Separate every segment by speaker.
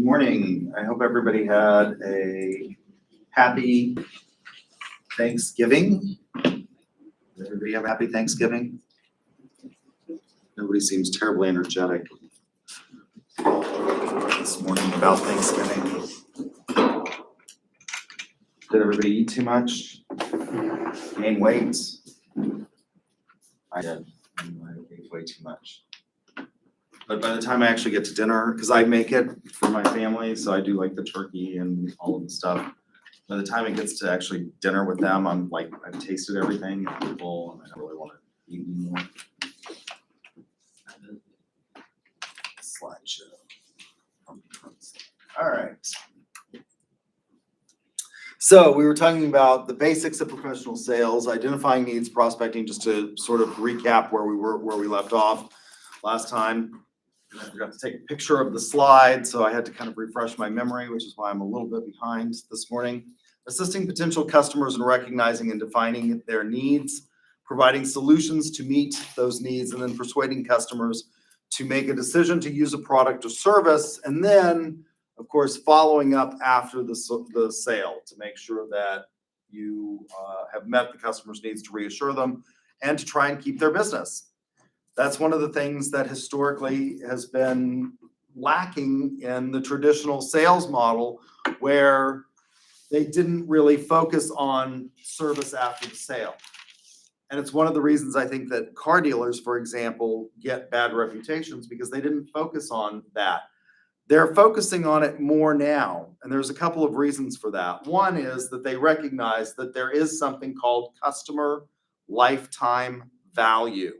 Speaker 1: Good morning. I hope everybody had a happy Thanksgiving. Did everybody have a happy Thanksgiving? Nobody seems terribly energetic this morning about Thanksgiving. Did everybody eat too much? Gain weight? I did. I ate way too much. But by the time I actually get to dinner, because I make it for my family, so I do like the turkey and all of the stuff. By the time it gets to actually dinner with them, I'm like, I've tasted everything, I'm full, and I don't really want to eat anymore. Slideshow. All right. So we were talking about the basics of professional sales, identifying needs, prospecting, just to sort of recap where we left off last time. And I forgot to take a picture of the slide, so I had to kind of refresh my memory, which is why I'm a little bit behind this morning. Assisting potential customers in recognizing and defining their needs, providing solutions to meet those needs, and then persuading customers to make a decision to use a product or service, and then, of course, following up after the sale to make sure that you have met the customer's needs, to reassure them and to try and keep their business. That's one of the things that historically has been lacking in the traditional sales model, where they didn't really focus on service after the sale. And it's one of the reasons I think that car dealers, for example, get bad reputations, because they didn't focus on that. They're focusing on it more now, and there's a couple of reasons for that. One is that they recognize that there is something called customer lifetime value,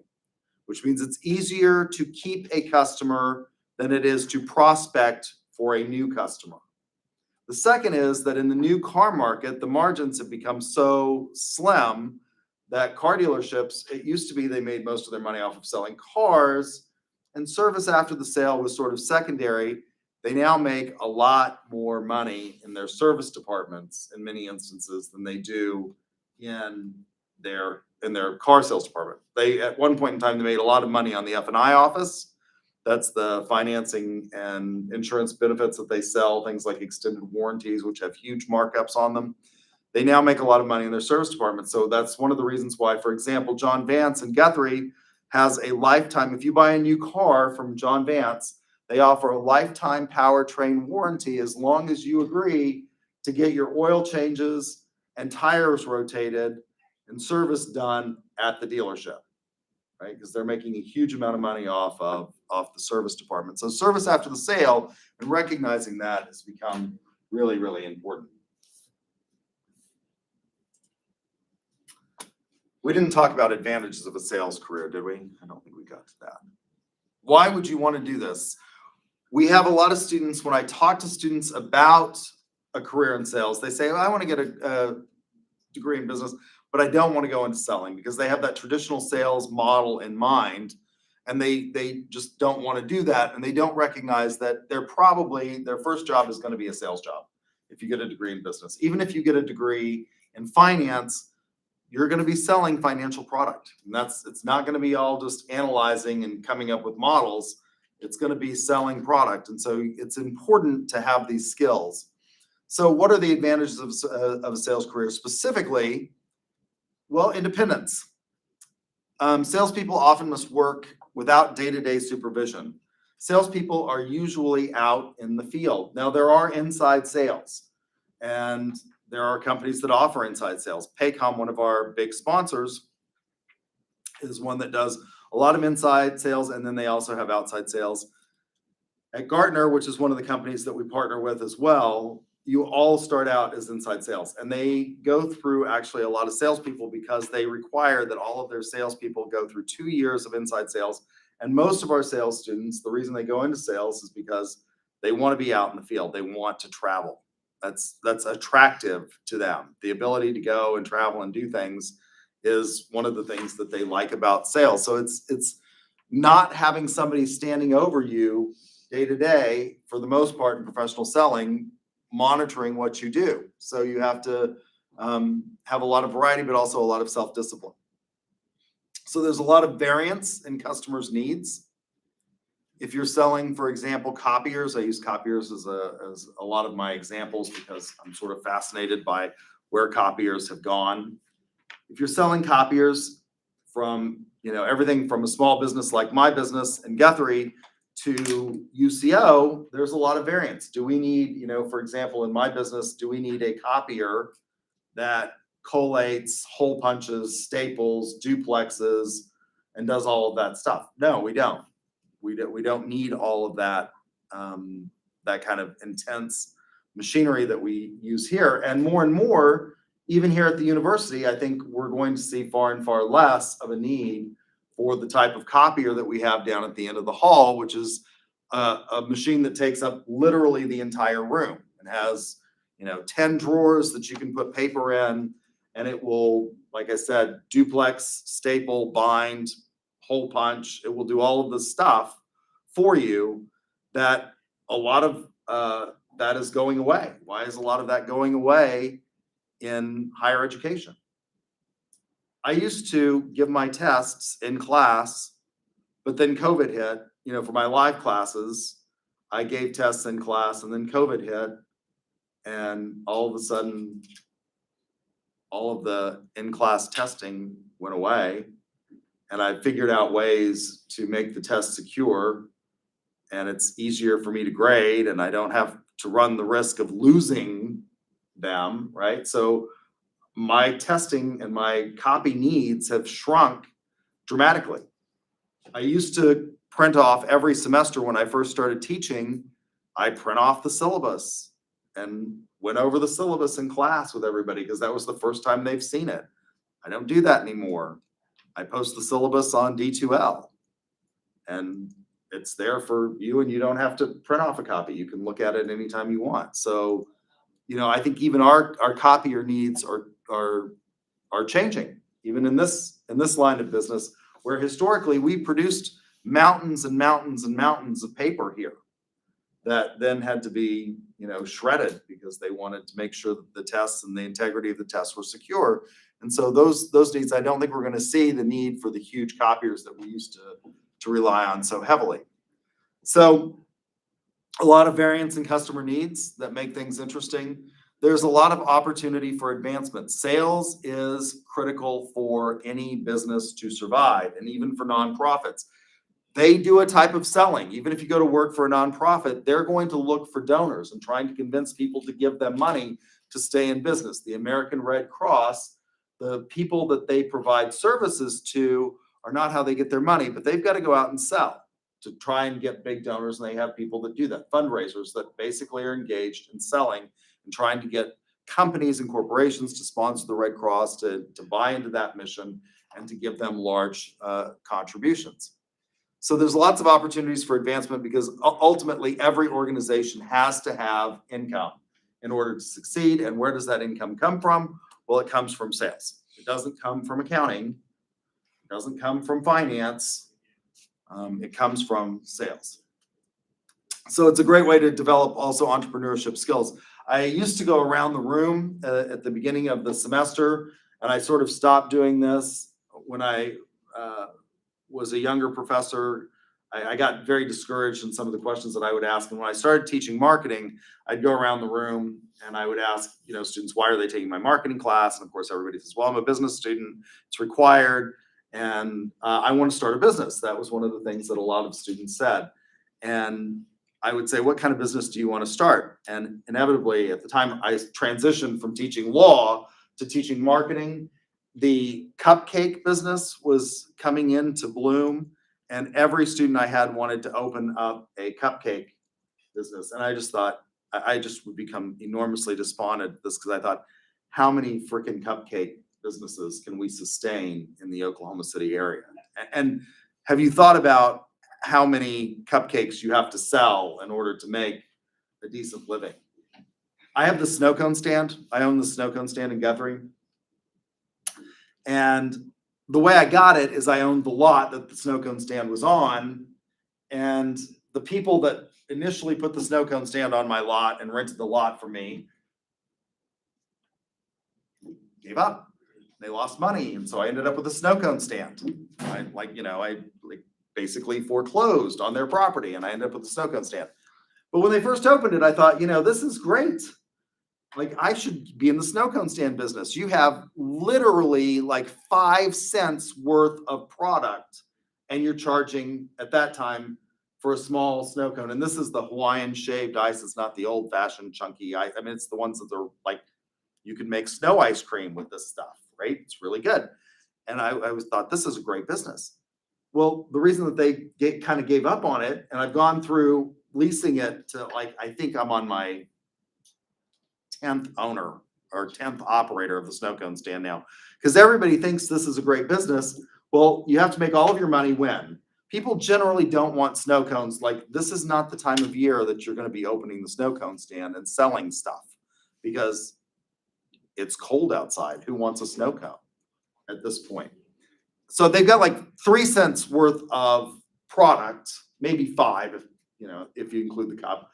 Speaker 1: which means it's easier to keep a customer than it is to prospect for a new customer. The second is that in the new car market, the margins have become so slim that car dealerships, it used to be they made most of their money off of selling cars, and service after the sale was sort of secondary. They now make a lot more money in their service departments in many instances than they do in their car sales department. They, at one point in time, they made a lot of money on the F&I office. That's the financing and insurance benefits that they sell, things like extended warranties, which have huge markups on them. They now make a lot of money in their service department. So that's one of the reasons why, for example, John Vance in Guthrie has a lifetime. If you buy a new car from John Vance, they offer a lifetime powertrain warranty as long as you agree to get your oil changes and tires rotated and service done at the dealership, right? Because they're making a huge amount of money off the service department. So service after the sale and recognizing that has become really, really important. We didn't talk about advantages of a sales career, did we? I don't think we got to that. Why would you want to do this? We have a lot of students, when I talk to students about a career in sales, they say, I want to get a degree in business, but I don't want to go into selling, because they have that traditional sales model in mind, and they just don't want to do that, and they don't recognize that their first job is going to be a sales job if you get a degree in business. Even if you get a degree in finance, you're going to be selling financial product. And it's not going to be all just analyzing and coming up with models. It's going to be selling product. And so it's important to have these skills. So what are the advantages of a sales career specifically? Well, independence. Salespeople often must work without day-to-day supervision. Salespeople are usually out in the field. Now, there are inside sales, and there are companies that offer inside sales. Paycom, one of our big sponsors, is one that does a lot of inside sales, and then they also have outside sales. At Gartner, which is one of the companies that we partner with as well, you all start out as inside sales, and they go through actually a lot of salespeople, because they require that all of their salespeople go through 2 years of inside sales. And most of our sales students, the reason they go into sales is because they want to be out in the field. They want to travel. That's attractive to them. The ability to go and travel and do things is one of the things that they like about sales. So it's not having somebody standing over you day to day, for the most part in professional selling, monitoring what you do. So you have to have a lot of variety, but also a lot of self-discipline. So there's a lot of variance in customers' needs. If you're selling, for example, copiers, I use copiers as a lot of my examples because I'm sort of fascinated by where copiers have gone. If you're selling copiers from, everything from a small business like my business in Guthrie to UCO, there's a lot of variance. Do we need, for example, in my business, do we need a copier that collates, hole punches, staples, duplexes, and does all of that stuff? No, we don't. We don't need all of that, that kind of intense machinery that we use here. And more, even here at the university, I think we're going to see far and far less of a need for the type of copier that we have down at the end of the hall, which is a machine that takes up literally the entire room and has, 10 drawers that you can put paper in, and it will, like I said, duplex, staple, bind, hole punch. It will do all of the stuff for you that a lot of that is going away. Why is a lot of that going away in higher education? I used to give my tests in class, but then COVID hit, for my live classes, I gave tests in class and then COVID hit. And all of a sudden, all of the in-class testing went away. And I figured out ways to make the test secure, and it's easier for me to grade, and I don't have to run the risk of losing them, right? So my testing and my copy needs have shrunk dramatically. I used to print off every semester when I first started teaching. I print off the syllabus and went over the syllabus in class with everybody because that was the first time they've seen it. I don't do that anymore. I post the syllabus on D2L and it's there for you, and you don't have to print off a copy. You can look at it anytime you want. So, I think even our copier needs are changing, even in this line of business, where historically we produced mountains and mountains and mountains of paper here that then had to be, shredded because they wanted to make sure that the tests and the integrity of the tests were secure. And so those needs, I don't think we're going to see the need for the huge copiers that we used to rely on so heavily. So a lot of variance in customer needs that make things interesting. There's a lot of opportunity for advancement. Sales is critical for any business to survive, and even for nonprofits. They do a type of selling. Even if you go to work for a nonprofit, they're going to look for donors and trying to convince people to give them money to stay in business. The American Red Cross, the people that they provide services to are not how they get their money, but they've got to go out and sell to try and get big donors. And they have people that do that, fundraisers that basically are engaged in selling and trying to get companies and corporations to sponsor the Red Cross, to buy into that mission and to give them large contributions. So there's lots of opportunities for advancement because ultimately every organization has to have income in order to succeed. And where does that income come from? Well, it comes from sales. It doesn't come from accounting. It doesn't come from finance. It comes from sales. So it's a great way to develop also entrepreneurship skills. I used to go around the room at the beginning of the semester, and I sort of stopped doing this when I was a younger professor. I got very discouraged in some of the questions that I would ask. And when I started teaching marketing, I'd go around the room and I would ask, students, why are they taking my marketing class? And of course, everybody says, well, I'm a business student. It's required. And I want to start a business. That was one of the things that a lot of students said. And I would say, what kind of business do you want to start? And inevitably, at the time, I transitioned from teaching law to teaching marketing. The cupcake business was coming into bloom, and every student I had wanted to open up a cupcake business. And I just thought, I just would become enormously despondent at this because I thought, how many freaking cupcake businesses can we sustain in the Oklahoma City area? And have you thought about how many cupcakes you have to sell in order to make a decent living? I have the snow cone stand. I own the snow cone stand in Guthrie. And the way I got it is I owned the lot that the snow cone stand was on. And the people that initially put the snow cone stand on my lot and rented the lot from me gave up. They lost money. And so I ended up with a snow cone stand. I basically foreclosed on their property, and I ended up with a snow cone stand. But when they first opened it, I thought, this is great. Like, I should be in the snow cone stand business. You have literally like 5 cents worth of product, and you're charging at that time for a small snow cone. And this is the Hawaiian shaved ice. It's not the old fashioned chunky ice. I mean, it's the ones that are like, you can make snow ice cream with this stuff, right? It's really good. And I always thought, this is a great business. Well, the reason that they kind of gave up on it, and I've gone through leasing it to, like, I think I'm on my 10th owner or 10th operator of the snow cone stand now, because everybody thinks this is a great business. Well, you have to make all of your money when people generally don't want snow cones. Like, this is not the time of year that you're going to be opening the snow cone stand and selling stuff, because it's cold outside. Who wants a snow cone at this point? So they've got like 3 cents worth of product, maybe 5, if you include the cup,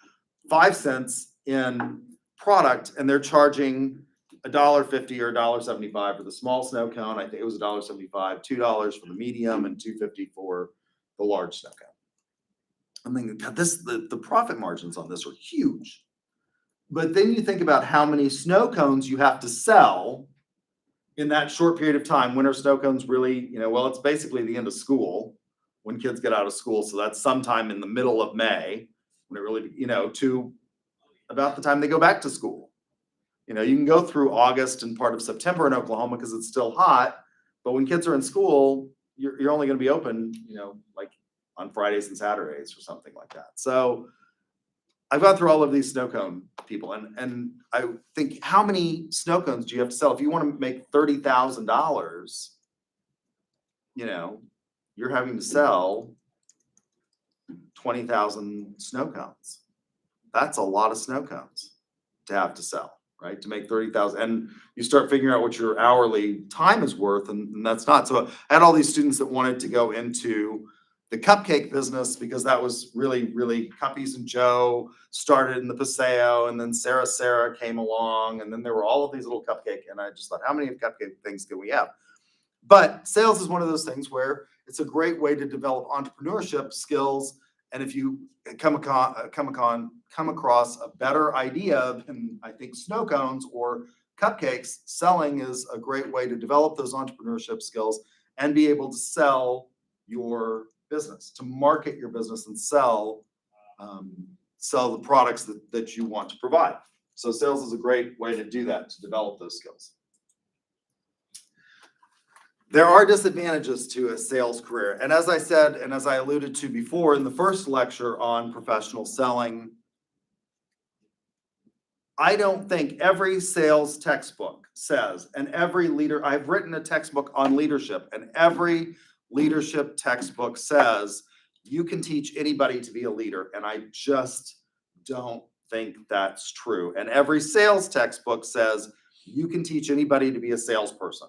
Speaker 1: 5 cents in product, and they're charging $1.50 or $1.75 for the small snow cone. I think it was $1.75, $2 for the medium, and $2.50 for the large snow cone. I'm thinking, God, the profit margins on this are huge. But then you think about how many snow cones you have to sell in that short period of time. Winter snow cones really, it's basically the end of school when kids get out of school. So that's sometime in the middle of May when it really, to about the time they go back to school. You can go through August and part of September in Oklahoma because it's still hot. But when kids are in school, you're only going to be open, like on Fridays and Saturdays or something like that. So I've gone through all of these snow cone people, and I think, how many snow cones do you have to sell? If you want to make $30,000, you're having to sell 20,000 snow cones. That's a lot of snow cones to have to sell, right? To make 30,000, and you start figuring out what your hourly time is worth, and that's not. So I had all these students that wanted to go into the cupcake business because that was really, really, Cuppies and Joe started in the Paseo, and then Sarah came along, and then there were all of these little cupcake, and I just thought, how many cupcake things can we have? But sales is one of those things where it's a great way to develop entrepreneurship skills. And if you come across a better idea than, I think, snow cones or cupcakes, selling is a great way to develop those entrepreneurship skills and be able to sell your business, to market your business and sell the products that you want to provide. So sales is a great way to do that, to develop those skills. There are disadvantages to a sales career. And as I said, and as I alluded to before in the first lecture on professional selling, I don't think every sales textbook says, and every leader, I've written a textbook on leadership, and every leadership textbook says you can teach anybody to be a leader. And I just don't think that's true. And every sales textbook says you can teach anybody to be a salesperson.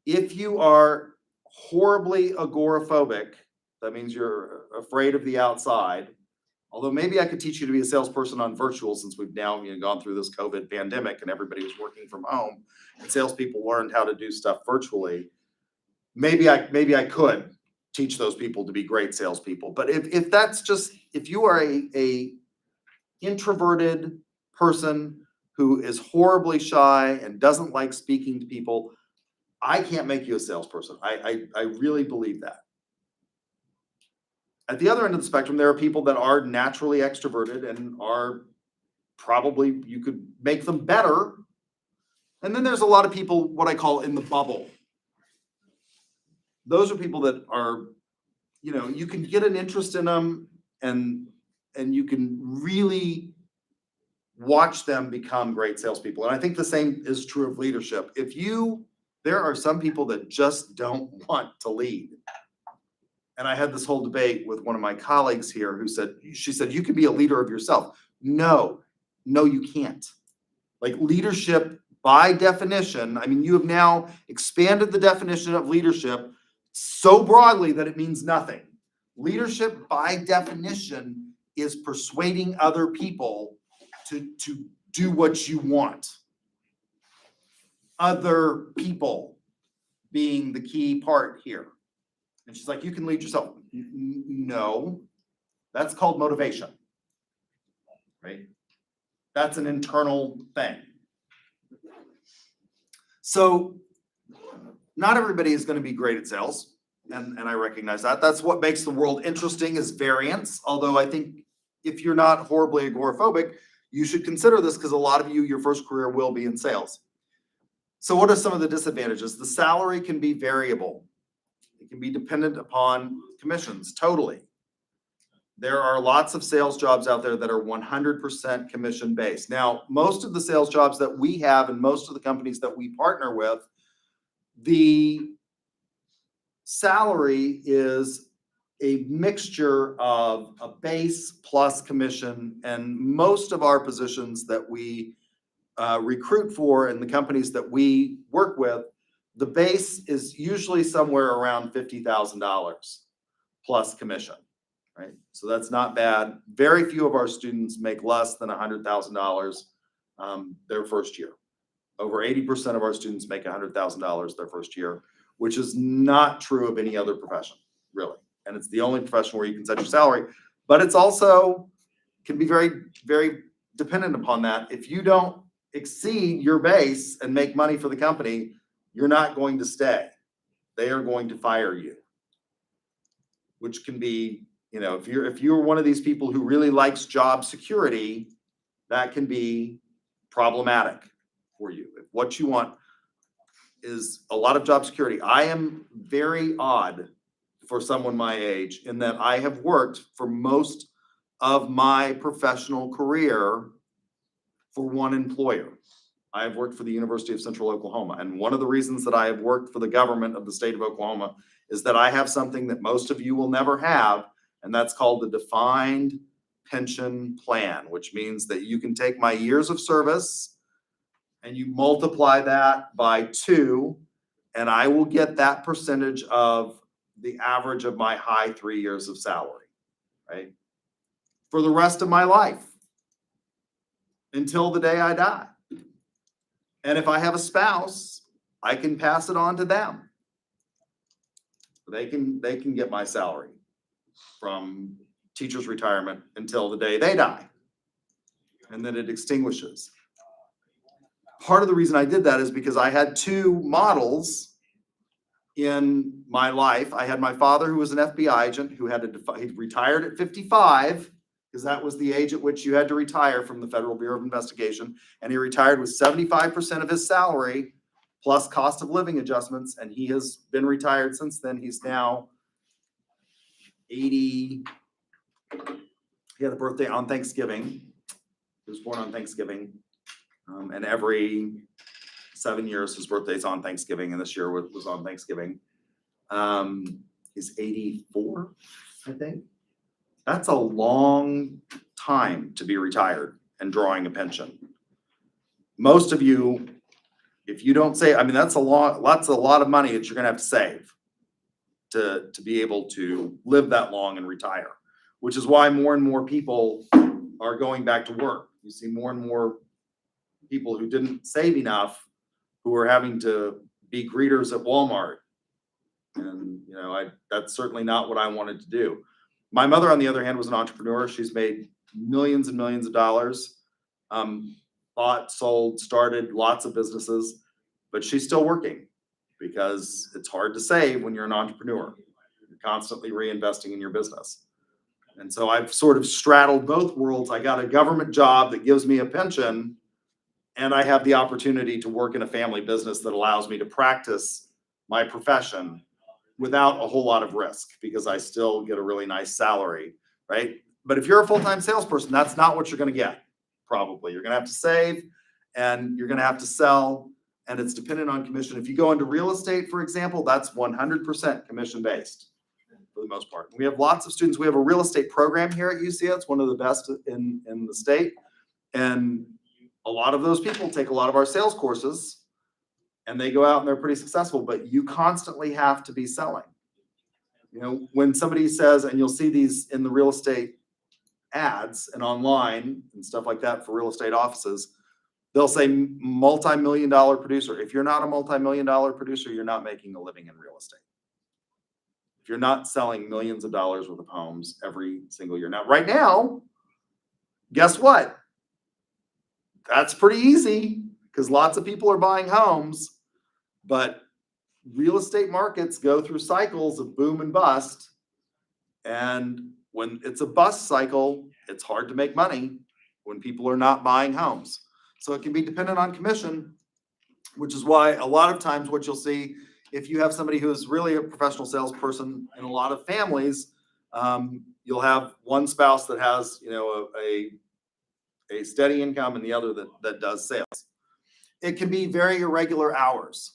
Speaker 1: If you are horribly agoraphobic, that means you're afraid of the outside. Although maybe I could teach you to be a salesperson on virtual, since we've now gone through this COVID pandemic and everybody was working from home and salespeople learned how to do stuff virtually. Maybe I could teach those people to be great salespeople. But if you are a introverted person who is horribly shy and doesn't like speaking to people, I can't make you a salesperson. I really believe that. At the other end of the spectrum, there are people that are naturally extroverted and are probably, you could make them better. And then there's a lot of people, what I call in the bubble. Those are people that are, you can get an interest in them, and you can really watch them become great salespeople. And I think the same is true of leadership. There are some people that just don't want to lead. And I had this whole debate with one of my colleagues here she said, you can be a leader of yourself. No, you can't. Like, leadership by definition, I mean, you have now expanded the definition of leadership so broadly that it means nothing. Leadership by definition is persuading other people to do what you want. Other people being the key part here. And she's like, you can lead yourself. No, that's called motivation, right? That's an internal thing. So not everybody is going to be great at sales. And I recognize that. That's what makes the world interesting is variance. Although I think if you're not horribly agoraphobic, you should consider this because a lot of you, your first career will be in sales. So what are some of the disadvantages? The salary can be variable. It can be dependent upon commissions, totally. There are lots of sales jobs out there that are 100% commission based. Now, most of the sales jobs that we have and most of the companies that we partner with, the salary is a mixture of a base plus commission, and most of our positions that we recruit for and the companies that we work with, the base is usually somewhere around $50,000 plus commission, right? So that's not bad. Very few of our students make less than $100,000 their first year. Over 80% of our students make $100,000 their first year, which is not true of any other profession, really. And it's the only profession where you can set your salary, but it's also can be very, very dependent upon that. If you don't exceed your base and make money for the company, you're not going to stay. They are going to fire you, which can be, you know, if you're one of these people who really likes job security, that can be problematic for you. If what you want is a lot of job security. I am very odd for someone my age in that I have worked for most of my professional career for one employer. I have worked for the University of Central Oklahoma. And one of the reasons that I have worked for the government of the state of Oklahoma is that I have something that most of you will never have, and that's called the defined pension plan, which means that you can take my years of service and you multiply that by 2, and I will get that percentage of the average of my high 3 years of salary, right? For the rest of my life until the day I die. And if I have a spouse, I can pass it on to them. They can get my salary from teacher's retirement until the day they die. And then it extinguishes. Part of the reason I did that is because I had 2 models in my life. I had my father, who was an FBI agent, who had he retired at 55, because that was the age at which you had to retire from the Federal Bureau of Investigation. And he retired with 75% of his salary plus cost of living adjustments. And he has been retired since then. He's now 80. He had a birthday on Thanksgiving. He was born on Thanksgiving. And every 7 years, his birthday's on Thanksgiving. And this year was on Thanksgiving. He's 84, I think. That's a long time to be retired and drawing a pension. Most of you, if you don't save, I mean, that's a lot of money that you're gonna have to save to be able to live that long and retire, which is why more and more people are going back to work. You see more and more people who didn't save enough who are having to be greeters at Walmart. And, you know, that's certainly not what I wanted to do. My mother, on the other hand, was an entrepreneur. She's made millions and millions of dollars, bought, sold, started lots of businesses, but she's still working because it's hard to save when you're an entrepreneur. You're constantly reinvesting in your business. And so I've sort of straddled both worlds. I got a government job that gives me a pension, and I have the opportunity to work in a family business that allows me to practice my profession without a whole lot of risk because I still get a really nice salary, right? But if you're a full-time salesperson, that's not what you're going to get, probably. You're going to have to save and you're going to have to sell, and it's dependent on commission. If you go into real estate, for example, that's 100% commission-based for the most part. We have lots of students. We have a real estate program here at UCA. It's one of the best in the state. And a lot of those people take a lot of our sales courses and they go out and they're pretty successful, but you constantly have to be selling. You know, when somebody says, and you'll see these in the real estate ads and online and stuff like that for real estate offices, they'll say multi-million-dollar producer. If you're not a multi-million-dollar producer, you're not making a living in real estate. if you're not selling millions of dollars worth of homes every single year. Now, right now, guess what? That's pretty easy because lots of people are buying homes, but real estate markets go through cycles of boom and bust. And when it's a bust cycle, it's hard to make money when people are not buying homes. So it can be dependent on commission, which is why a lot of times what you'll see, if you have somebody who is really a professional salesperson in a lot of families, you'll have one spouse that has, a steady income and the other that does sales. It can be very irregular hours.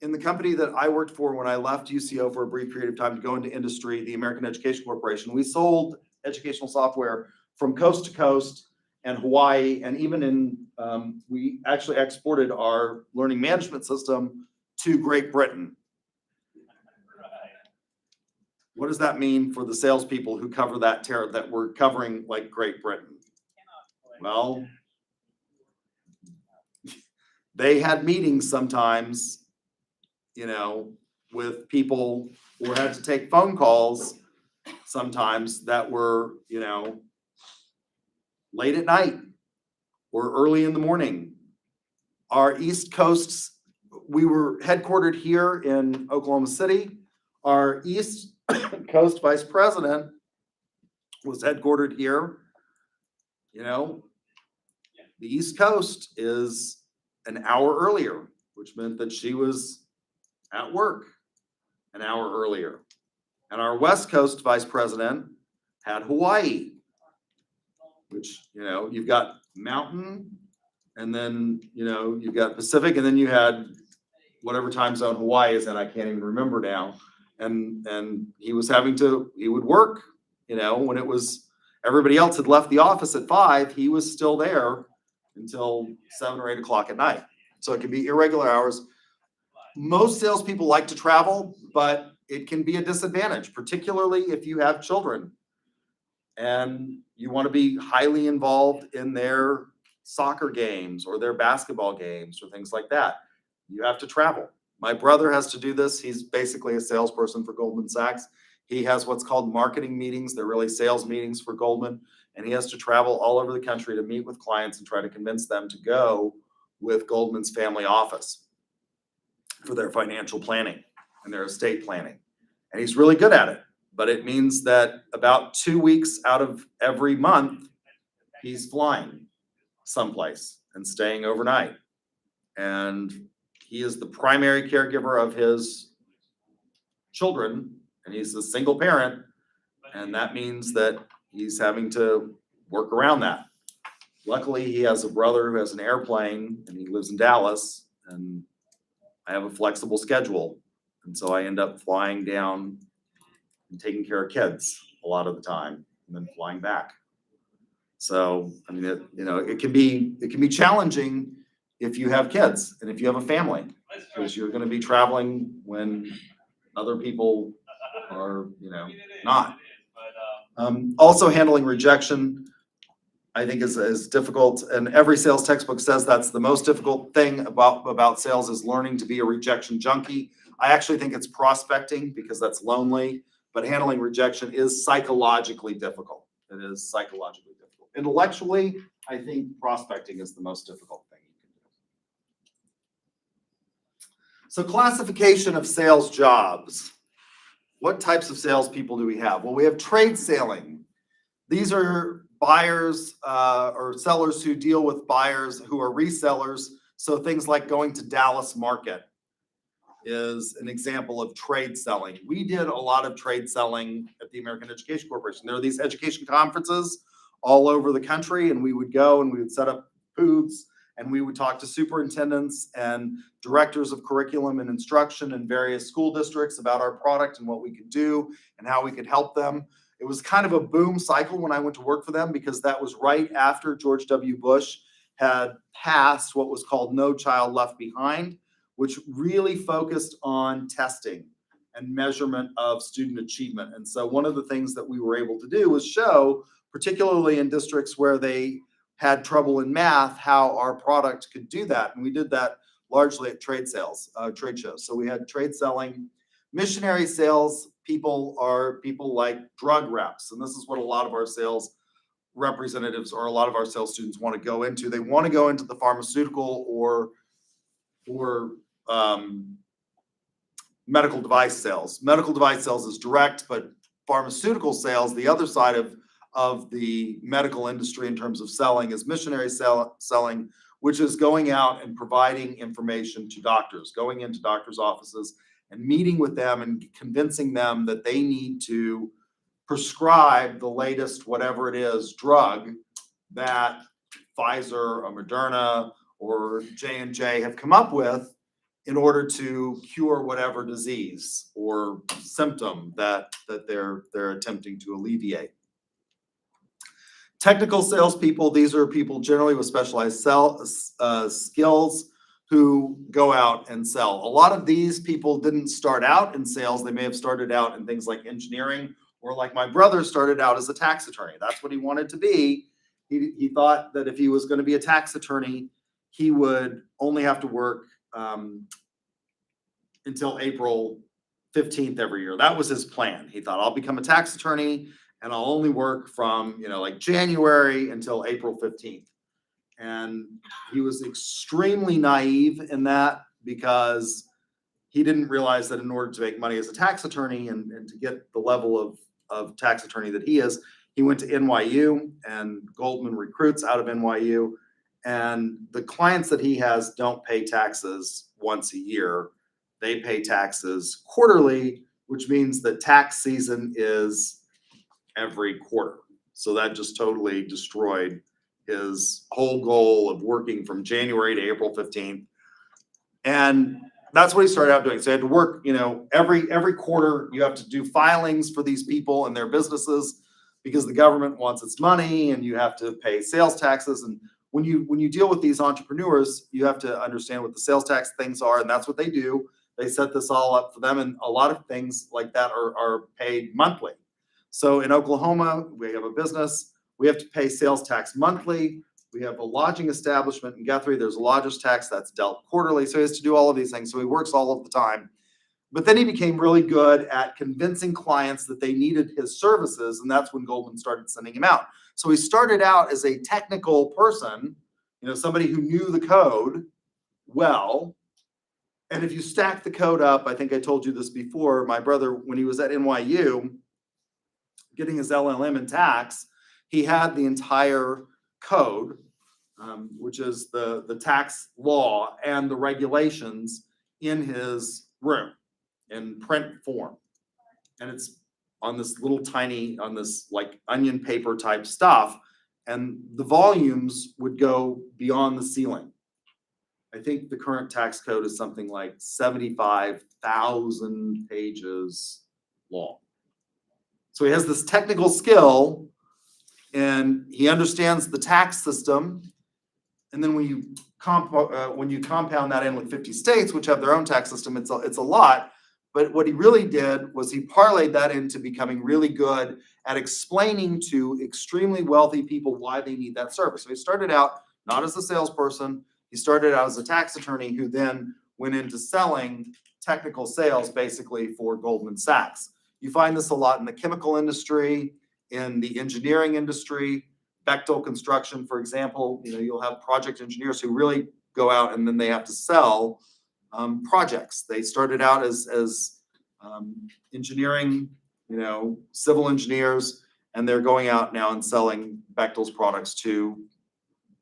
Speaker 1: In the company that I worked for when I left UCO for a brief period of time to go into industry, the American Education Corporation, we sold educational software from coast to coast and Hawaii, and even we actually exported our learning management system to Great Britain. What does that mean for the salespeople who cover that that we're covering like Great Britain? Well, they had meetings sometimes, with people who had to take phone calls sometimes that were, late at night or early in the morning. Our East Coast, we were headquartered here in Oklahoma City. Our East Coast Vice President was headquartered here. The East Coast is an hour earlier, which meant that she was at work an hour earlier. And our West Coast Vice President had Hawaii, which, you've got Mountain, and then, you've got Pacific, and then you had whatever time zone Hawaii is in, I can't even remember now. And he would work, when it was, everybody else had left the office at 5, he was still there until 7 or 8 o'clock at night. So it can be irregular hours. Most salespeople like to travel, but it can be a disadvantage, particularly if you have children and you want to be highly involved in their soccer games or their basketball games or things like that. You have to travel. My brother has to do this. He's basically a salesperson for Goldman Sachs. He has what's called marketing meetings. They're really sales meetings for Goldman, and he has to travel all over the country to meet with clients and try to convince them to go with Goldman's family office for their financial planning and their estate planning. And he's really good at it, but it means that about 2 weeks out of every month, he's flying someplace and staying overnight. And he is the primary caregiver of his children, and he's a single parent, and that means that he's having to work around that. Luckily, he has a brother who has an airplane, and he lives in Dallas, and I have a flexible schedule. And so I end up flying down and taking care of kids a lot of the time, and then flying back. So, I mean, it can be challenging if you have kids and if you have a family, because you're going to be traveling when other people are, not. Also, handling rejection, I think, is difficult, and every sales textbook says that's the most difficult thing about sales is learning to be a rejection junkie. I actually think it's prospecting because that's lonely, but handling rejection is psychologically difficult. It is psychologically difficult. Intellectually, I think prospecting is the most difficult thing you can do. So, classification of sales jobs. What types of salespeople do we have? Well, we have trade selling. These are buyers or sellers who deal with buyers who are resellers. So things like going to Dallas market is an example of trade selling. We did a lot of trade selling at the American Education Corporation. There are these education conferences all over the country, and we would go and we would set up booths and we would talk to superintendents and directors of curriculum and instruction in various school districts about our product and what we could do and how we could help them. It was kind of a boom cycle when I went to work for them, because that was right after George W. Bush had passed what was called No Child Left Behind, which really focused on testing and measurement of student achievement. And so one of the things that we were able to do was show, particularly in districts where they had trouble in math, how our product could do that. And we did that largely at trade shows. So we had trade selling, missionary sales people are people like drug reps. And this is what a lot of our sales representatives or a lot of our sales students want to go into. They want to go into the pharmaceutical or medical device sales. Medical device sales is direct, but pharmaceutical sales, the other side of the medical industry in terms of selling, is missionary selling, which is going out and providing information to doctors, going into doctors' offices and meeting with them and convincing them that they need to prescribe the latest, whatever it is, drug that Pfizer or Moderna or J&J have come up with in order to cure whatever disease or symptom that they're attempting to alleviate. Technical salespeople, these are people generally with specialized skills who go out and sell. A lot of these people didn't start out in sales. They may have started out in things like engineering, or like my brother started out as a tax attorney. That's what he wanted to be. He thought that if he was going to be a tax attorney, he would only have to work until April 15th every year. That was his plan. He thought, I'll become a tax attorney and I'll only work from, like January until April 15th. And he was extremely naive in that, because he didn't realize that in order to make money as a tax attorney and to get the level of tax attorney that he is, he went to NYU, and Goldman recruits out of NYU. And the clients that he has don't pay taxes once a year. They pay taxes quarterly, which means that tax season is every quarter. So that just totally destroyed his whole goal of working from January to April 15th. And that's what he started out doing. So he had to work, every quarter you have to do filings for these people and their businesses, because the government wants its money and you have to pay sales taxes. And when you deal with these entrepreneurs, you have to understand what the sales tax things are, and that's what they do. They set this all up for them, and a lot of things like that are paid monthly. So in Oklahoma, we have a business, we have to pay sales tax monthly. We have a lodging establishment in Guthrie, there's a lodger's tax that's dealt quarterly. So he has to do all of these things. So he works all of the time. But then he became really good at convincing clients that they needed his services, and that's when Goldman started sending him out. So he started out as a technical person, somebody who knew the code well. And if you stack the code up, I think I told you this before, my brother, when he was at NYU getting his LLM in tax, he had the entire code, which is the tax law and the regulations, in his room in print form. And it's on this little tiny, on this like onion paper type stuff. And the volumes would go beyond the ceiling. I think the current tax code is something like 75,000 pages long. So he has this technical skill, and he understands the tax system. And then when you compound that in with 50 states, which have their own tax system, it's a lot. But what he really did was he parlayed that into becoming really good at explaining to extremely wealthy people why they need that service. So he started out not as a salesperson. He started out as a tax attorney who then went into selling technical sales basically for Goldman Sachs. You find this a lot in the chemical industry, in the engineering industry, Bechtel construction, for example. You'll have project engineers who really go out and then they have to sell projects. They started out as engineering, civil engineers, and they're going out now and selling Bechtel's products to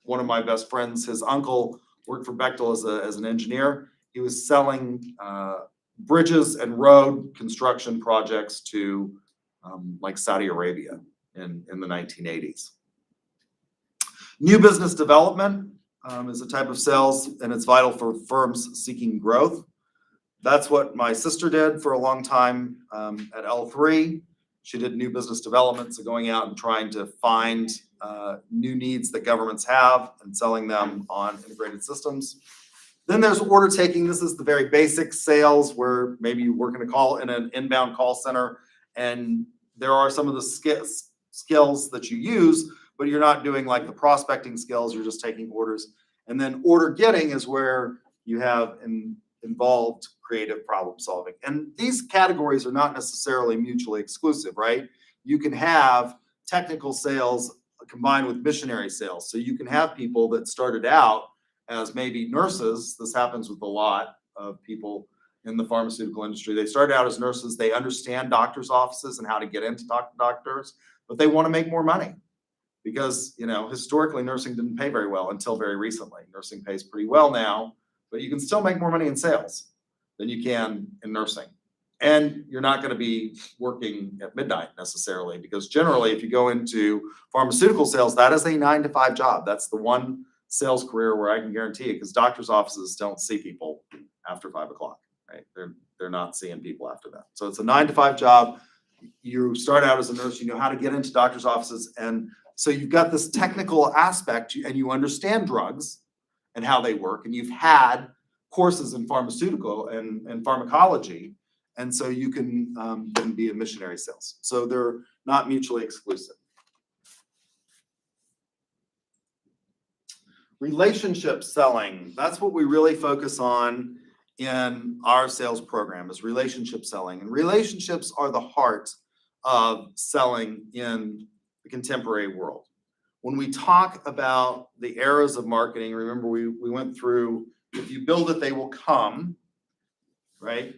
Speaker 1: one of my best friends. His uncle worked for Bechtel as an engineer. He was selling bridges and road construction projects to like Saudi Arabia in the 1980s. New business development is a type of sales, and it's vital for firms seeking growth. That's what my sister did for a long time at L3. She did new business development, so going out and trying to find new needs that governments have and selling them on integrated systems. Then there's order taking. This is the very basic sales, where maybe you work in an inbound call center, and there are some of the skills that you use, but you're not doing like the prospecting skills, you're just taking orders. And then order getting is where you have, in involved creative problem solving. And these categories are not necessarily mutually exclusive, right? You can have technical sales combined with missionary sales. So you can have people that started out as maybe nurses. This happens with a lot of people in the pharmaceutical industry. They started out as nurses. They understand doctors' offices and how to get into doctors, but they want to make more money because, historically nursing didn't pay very well until very recently. Nursing pays pretty well now, but you can still make more money in sales than you can in nursing. And you're not going to be working at midnight necessarily, because generally if you go into pharmaceutical sales, that is a 9-to-5 job. That's the one sales career where I can guarantee it, because doctors' offices don't see people after 5 o'clock, right? They're not seeing people after that. So it's a 9-to-5 job. You start out as a nurse, you know how to get into doctors' offices. And so you've got this technical aspect and you understand drugs and how they work. And you've had courses in pharmaceutical and pharmacology. And so you can then be in missionary sales. So they're not mutually exclusive. Relationship selling, that's what we really focus on in our sales program, is relationship selling. And relationships are the heart of selling in the contemporary world. When we talk about the eras of marketing, remember we went through, if you build it, they will come, right?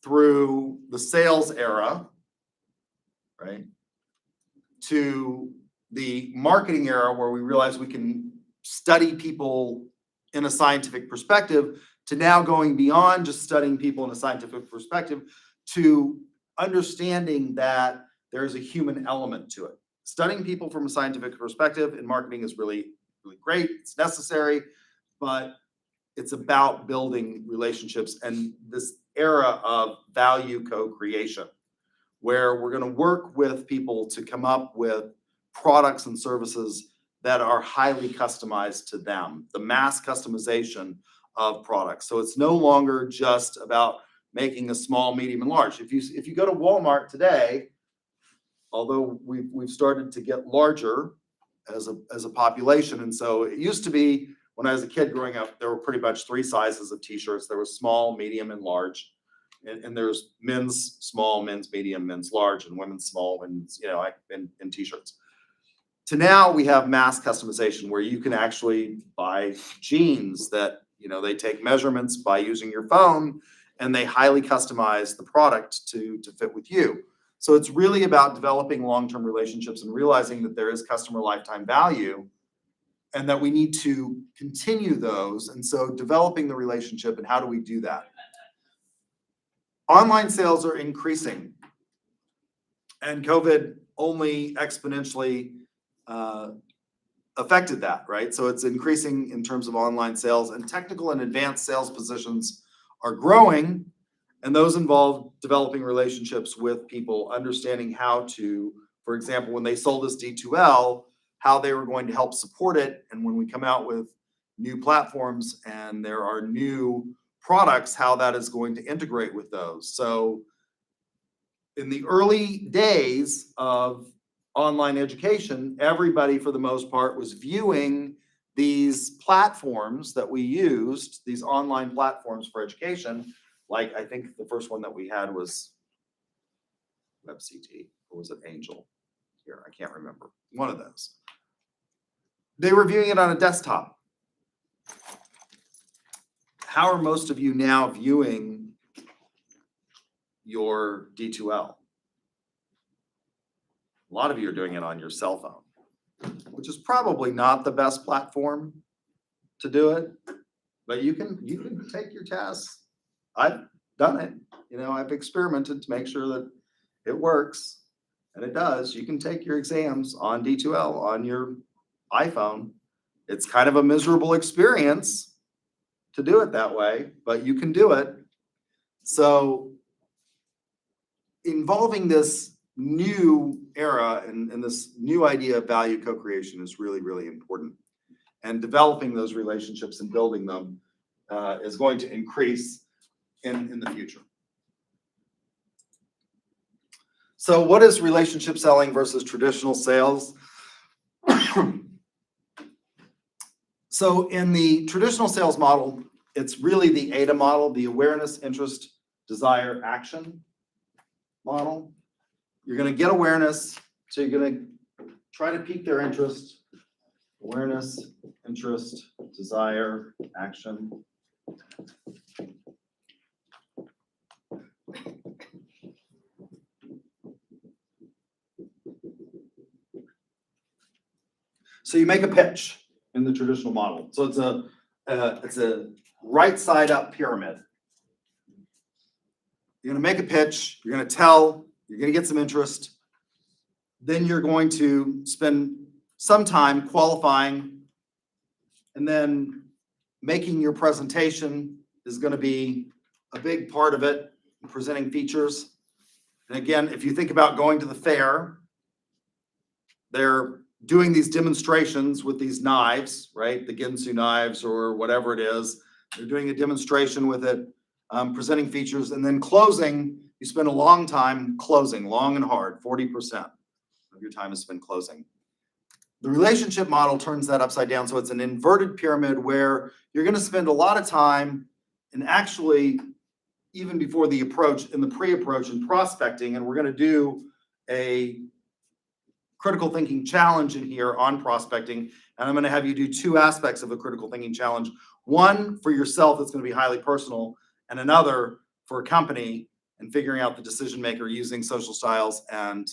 Speaker 1: Through the sales era, right? To the marketing era, where we realize we can study people in a scientific perspective, to now going beyond just studying people in a scientific perspective to understanding that there's a human element to it. Studying people from a scientific perspective in marketing is really, really great. It's necessary, but it's about building relationships and this era of value co-creation, where we're going to work with people to come up with products and services that are highly customized to them, the mass customization of products. So it's no longer just about making a small, medium, and large. If you go to Walmart today, although we've started to get larger as a population, and so it used to be, when I was a kid growing up, there were pretty much 3 sizes of t-shirts. There was small, medium, and large. And there's men's small, men's medium, men's large, and women's small, and in t-shirts. To now we have mass customization, where you can actually buy jeans that, they take measurements by using your phone, and they highly customize the product to fit with you. So it's really about developing long-term relationships and realizing that there is customer lifetime value and that we need to continue those. And so developing the relationship, and how do we do that? Online sales are increasing, and COVID only exponentially affected that, right? So it's increasing in terms of online sales, and technical and advanced sales positions are growing, and those involve developing relationships with people, understanding how to, for example, when they sold us D2L, how they were going to help support it. And when we come out with new platforms and there are new products, how that is going to integrate with those. So in the early days of online education, everybody for the most part was viewing these platforms that we used, these online platforms for education, like I think the first one that we had was WebCT, or was it Angel? Here, I can't remember. One of those. They were viewing it on a desktop. How are most of you now viewing your D2L? A lot of you are doing it on your cell phone, which is probably not the best platform to do it, but you can take your tests. I've done it. I've experimented to make sure that it works, and it does. You can take your exams on D2L on your iPhone. It's kind of a miserable experience to do it that way, but you can do it. So involving this new era and this new idea of value co-creation is really, really important. And developing those relationships and building them is going to increase in the future. So what is relationship selling versus traditional sales? So in the traditional sales model, it's really the ADA model, the awareness, interest, desire, action model. You're gonna get awareness, so you're gonna try to pique their interest. Awareness, interest, desire, action. So you make a pitch in the traditional model. So it's a right side up pyramid. You're gonna make a pitch, you're gonna tell, you're gonna get some interest. Then you're going to spend some time qualifying, and then making your presentation is gonna be a big part of it, presenting features. And again, if you think about going to the fair, they're doing these demonstrations with these knives, right? The Ginsu knives or whatever it is. They're doing a demonstration with it, presenting features, and then closing. You spend a long time closing, long and hard. 40% of your time is spent closing. The relationship model turns that upside down. So it's an inverted pyramid where you're going to spend a lot of time, and actually even before the approach, in the pre-approach and prospecting, and we're going to do a critical thinking challenge in here on prospecting. And I'm going to have you do two aspects of a critical thinking challenge. One for yourself that's going to be highly personal, and another for a company and figuring out the decision maker using social styles and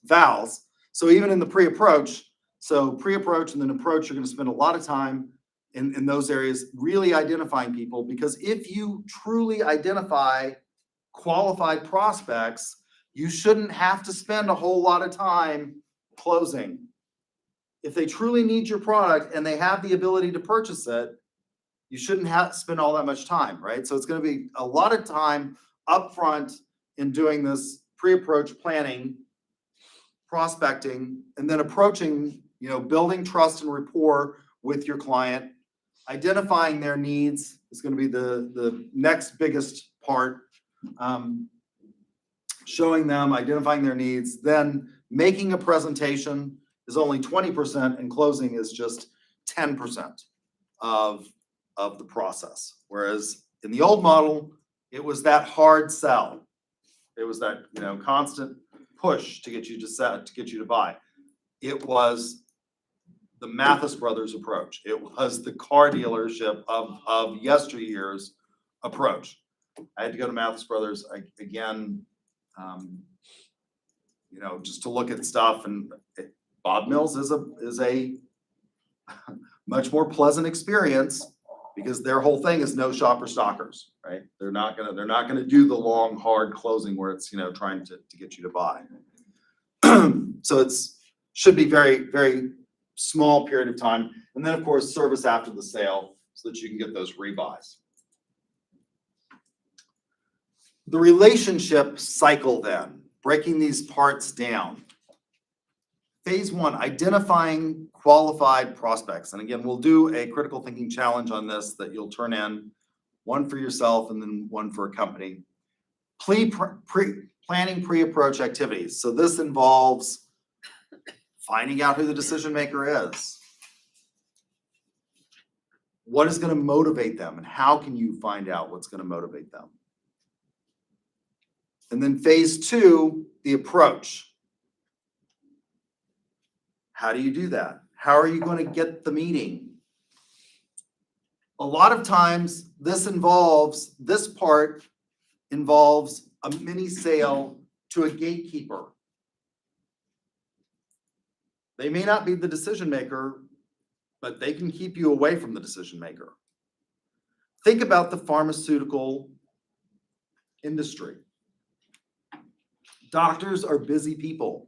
Speaker 1: vowels. So even in the pre-approach, and then approach, you're going to spend a lot of time in those areas really identifying people, because if you truly identify qualified prospects, you shouldn't have to spend a whole lot of time closing. If they truly need your product and they have the ability to purchase it, you shouldn't have to spend all that much time, right? So it's going to be a lot of time upfront in doing this pre-approach planning, prospecting, and then approaching, building trust and rapport with your client. Identifying their needs is going to be the next biggest part. Showing them, identifying their needs, then making a presentation is only 20%, and closing is just 10% of the process. Whereas in the old model, it was that hard sell. It was that constant push to get you to buy. It was the Mathis Brothers approach. It was the car dealership of yesteryear's approach. I had to go to Mathis Brothers again. Just to look at stuff, and Bob Mills is a much more pleasant experience, because their whole thing is no shopper stalkers, right? They're not gonna do the long hard closing where it's trying to get you to buy. So should be very, very small period of time, and then of course service after the sale so that you can get those rebuys. The relationship cycle then, breaking these parts down. Phase one, identifying qualified prospects. And again, we'll do a critical thinking challenge on this that you'll turn in, one for yourself and then one for a company. Planning pre-approach activities. So this involves finding out who the decision maker is. What is going to motivate them, and how can you find out what's going to motivate them? And then phase two, the approach. How do you do that? How are you going to get the meeting? A lot of times this part involves a mini sale to a gatekeeper. They may not be the decision maker, but they can keep you away from the decision maker. Think about the pharmaceutical industry. Doctors are busy people.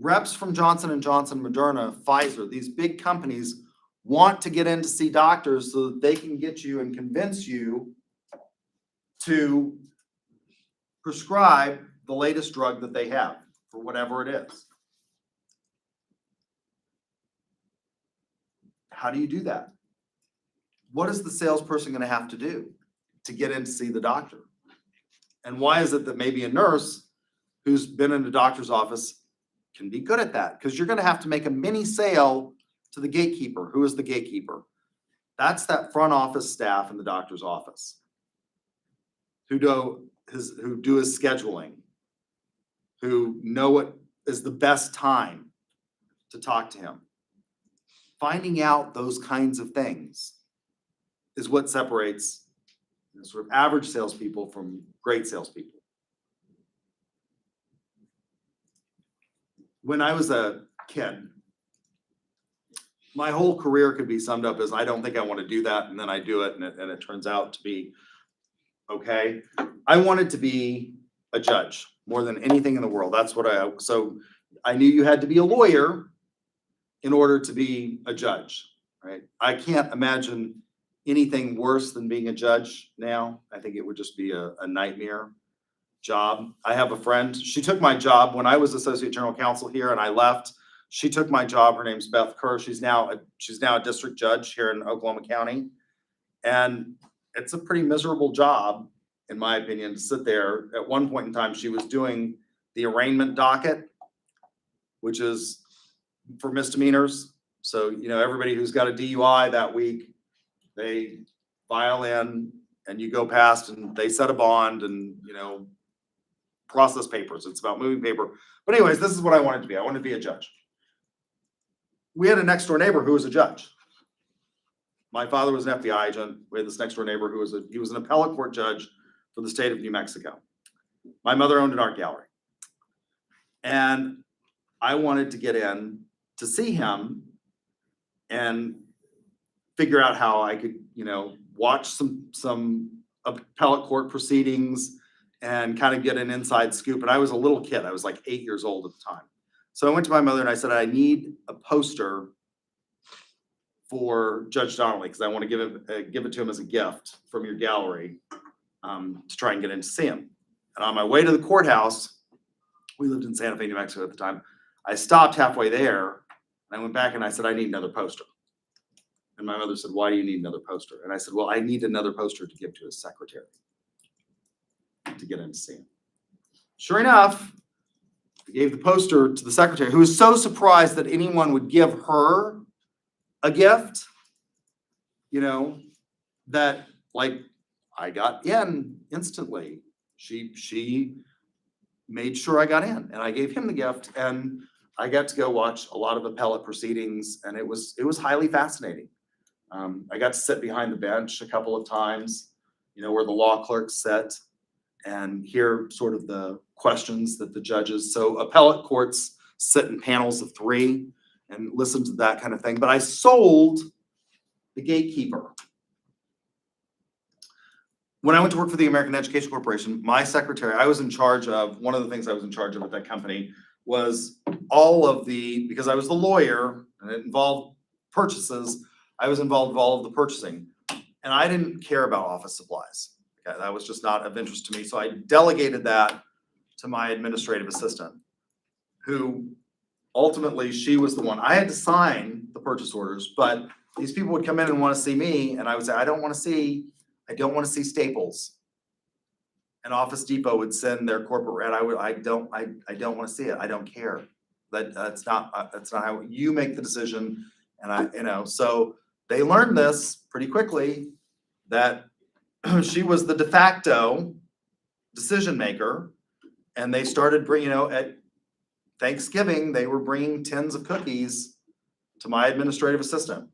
Speaker 1: Reps from Johnson & Johnson, Moderna, Pfizer, these big companies want to get in to see doctors so that they can get you and convince you to prescribe the latest drug that they have for whatever it is. How do you do that? What is the salesperson going to have to do to get in to see the doctor? And why is it that maybe a nurse who's been in a doctor's office can be good at that? Because you're going to have to make a mini sale to the gatekeeper. Who is the gatekeeper? That's that front office staff in the doctor's office who do his scheduling, who know what is the best time to talk to him. Finding out those kinds of things is what separates sort of average salespeople from great salespeople. When I was a kid, my whole career could be summed up as I don't think I want to do that, and then I do it, and it turns out to be okay. I wanted to be a judge more than anything in the world. That's what so I knew you had to be a lawyer in order to be a judge, right? I can't imagine anything worse than being a judge now. I think it would just be a nightmare job. I have a friend, she took my job when I was associate general counsel here and I left. She took my job. Her name's Beth Kerr. She's now a district judge here in Oklahoma County. And it's a pretty miserable job, in my opinion, to sit there. At one point in time, she was doing the arraignment docket, which is for misdemeanors. So, everybody who's got a DUI that week, they file in and you go past and they set a bond and, process papers. It's about moving paper. But anyways, this is what I wanted to be. I wanted to be a judge. We had a next door neighbor who was a judge. My father was an FBI agent. We had this next door neighbor who was an appellate court judge for the state of New Mexico. My mother owned an art gallery. And I wanted to get in to see him and figure out how I could, watch some appellate court proceedings and kind of get an inside scoop. And I was a little kid. I was like 8 years old at the time. So I went to my mother and I said, I need a poster for Judge Donnelly because I want to give it to him as a gift from your gallery to try and get in to see him. And on my way to the courthouse, we lived in Santa Fe, New Mexico at the time. I stopped halfway there and I went back and I said, I need another poster. And my mother said, why do you need another poster? And I said, well, I need another poster to give to his secretary to get in to see him. Sure enough, I gave the poster to the secretary, who was so surprised that anyone would give her a gift, that like I got in instantly. She made sure I got in and I gave him the gift and I got to go watch a lot of appellate proceedings and it was highly fascinating. I got to sit behind the bench a couple of times, where the law clerks sit and hear sort of the questions that the judges. So appellate courts sit in panels of 3 and listen to that kind of thing. But I sold the gatekeeper. When I went to work for the American Education Corporation, my secretary, one of the things I was in charge of at that company was because I was the lawyer and it involved purchases, I was involved with all of the purchasing. And I didn't care about office supplies. Okay, that was just not of interest to me. So I delegated that to my administrative assistant, who ultimately she was the one. I had to sign the purchase orders, but these people would come in and want to see me, and I would say, I don't want to see Staples. And Office Depot would send their corporate rep. I don't want to see it. I don't care. That's not how you make the decision. And so they learned this pretty quickly that she was the de facto decision maker, and they started bringing, at Thanksgiving, they were bringing tins of cookies to my administrative assistant.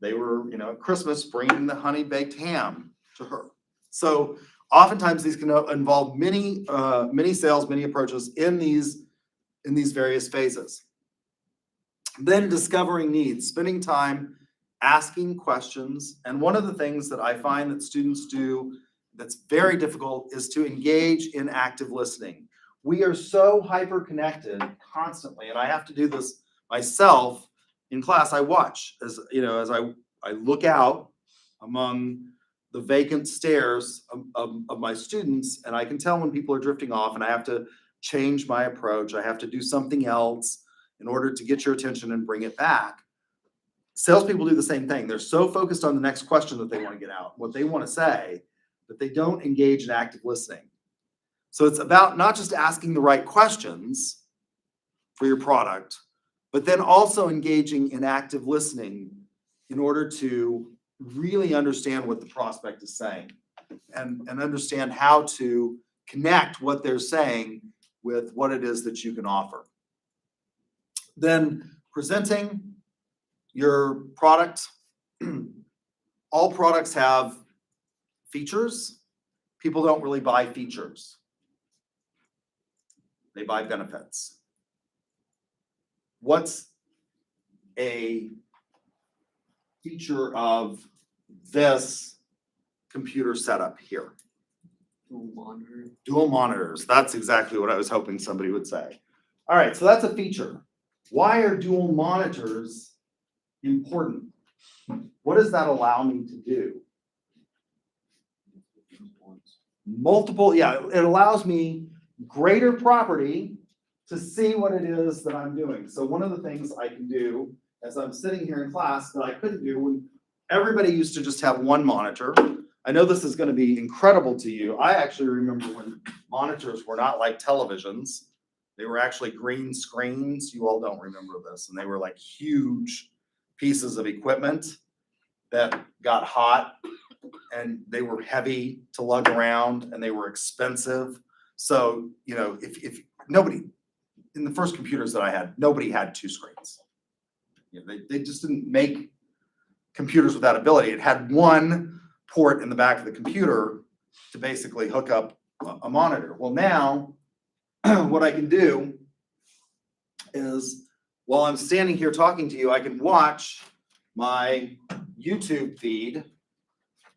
Speaker 1: They were, at Christmas, bringing the honey baked ham to her. So oftentimes these can involve many sales, many approaches in these various phases. Then discovering needs, spending time asking questions. And one of the things that I find that students do that's very difficult is to engage in active listening. We are so hyper connected constantly, and I have to do this myself in class. I watch as I look out among the vacant stares of my students, and I can tell when people are drifting off, and I have to change my approach. I have to do something else in order to get your attention and bring it back. Salespeople do the same thing. They're so focused on the next question that they want to get out, what they want to say, that they don't engage in active listening. So it's about not just asking the right questions for your product, but then also engaging in active listening in order to really understand what the prospect is saying and understand how to connect what they're saying with what it is that you can offer. Then presenting your product. All products have features. People don't really buy features. They buy benefits. What's a feature of this computer setup here?
Speaker 2: Dual monitor.
Speaker 1: Dual monitors. That's exactly what I was hoping somebody would say. All right, so that's a feature. Why are dual monitors important? What does that allow me to do? Multiple, yeah, it allows me greater property to see what it is that I'm doing. So one of the things I can do as I'm sitting here in class that I couldn't do when everybody used to just have one monitor. I know this is going to be incredible to you. I actually remember when monitors were not like televisions. They were actually green screens. You all don't remember this. And they were like huge pieces of equipment that got hot, and they were heavy to lug around, and they were expensive. So, you know, if nobody, in the first computers that I had, nobody had two screens. You know, they just didn't make computers with that ability. It had one port in the back of the computer to basically hook up a monitor. Well, now what I can do is, while I'm standing here talking to you, I can watch my YouTube feed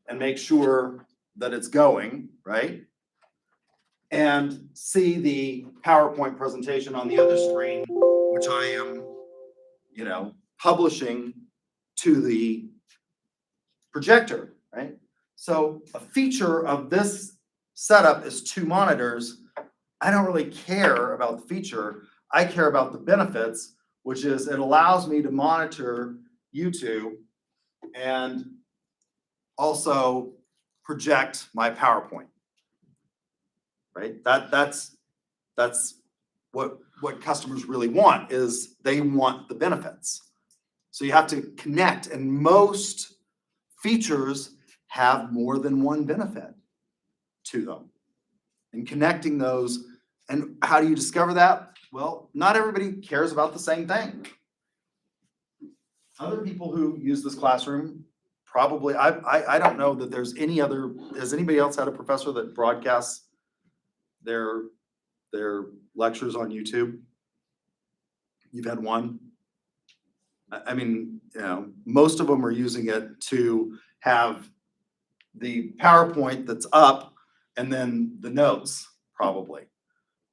Speaker 1: and make sure that it's going, right? And see the PowerPoint presentation on the other screen, which I am, you know, publishing to the projector, right? So a feature of this setup is two monitors. I don't really care about the feature. I care about the benefits, which is it allows me to monitor YouTube and also project my PowerPoint, right? That's what customers really want, is they want the benefits. So you have to connect, and most features have more than one benefit to them. And connecting those, and how do you discover that? Well, not everybody cares about the same thing. Other people who use this classroom, probably, I don't know that there's any other, has anybody else had a professor that broadcasts their lectures on YouTube? You've had one? I mean, you know, most of them are using it to have the PowerPoint that's up and then the notes, probably,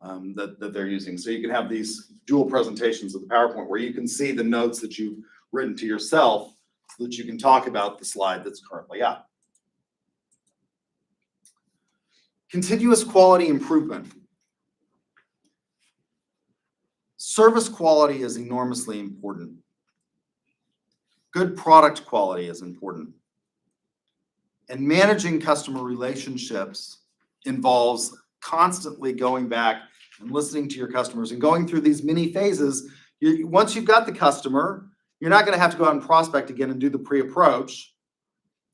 Speaker 1: that they're using. So you can have these dual presentations of the PowerPoint where you can see the notes that you've written to yourself so that you can talk about the slide that's currently up. Continuous quality improvement. Service quality is enormously important. Good product quality is important. And managing customer relationships involves constantly going back and listening to your customers and going through these mini phases. Once you've got the customer, you're not going to have to go out and prospect again and do the pre-approach.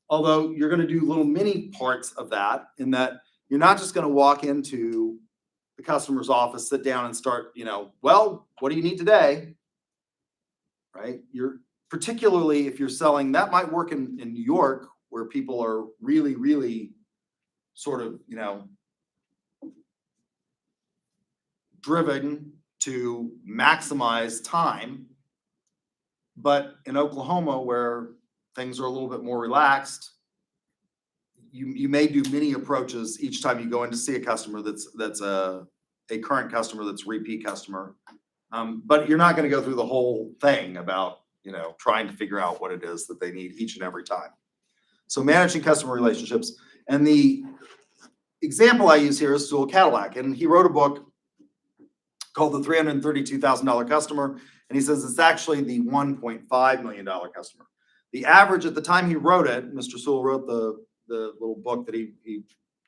Speaker 1: Although you're going to do little mini parts of that, in that you're not just going to walk into the customer's office, sit down and start, you know, well, what do you need today? Right? You're particularly if you're selling, that might work in New York, where people are really, really sort of, you know, driven to maximize time. But in Oklahoma, where things are a little bit more relaxed, you may do many approaches each time you go in to see a customer that's a current customer, that's a repeat customer. But you're not going to go through the whole thing about, you know, trying to figure out what it is that they need each and every time. So managing customer relationships. And the example I use here is Sewell Cadillac, and he wrote a book called The $332,000 Customer, and he says it's actually the $1.5 million customer. The average at the time he wrote it, Mr. Sewell wrote the little book that he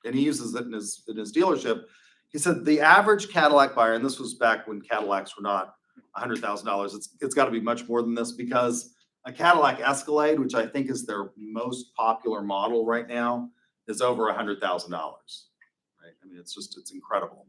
Speaker 1: uses it in his dealership. He said the average Cadillac buyer, and this was back when Cadillacs were not $100,000. It's got to be much more than this, because A Cadillac Escalade, which I think is their most popular model right now, is over $100,000, right? I mean, it's incredible.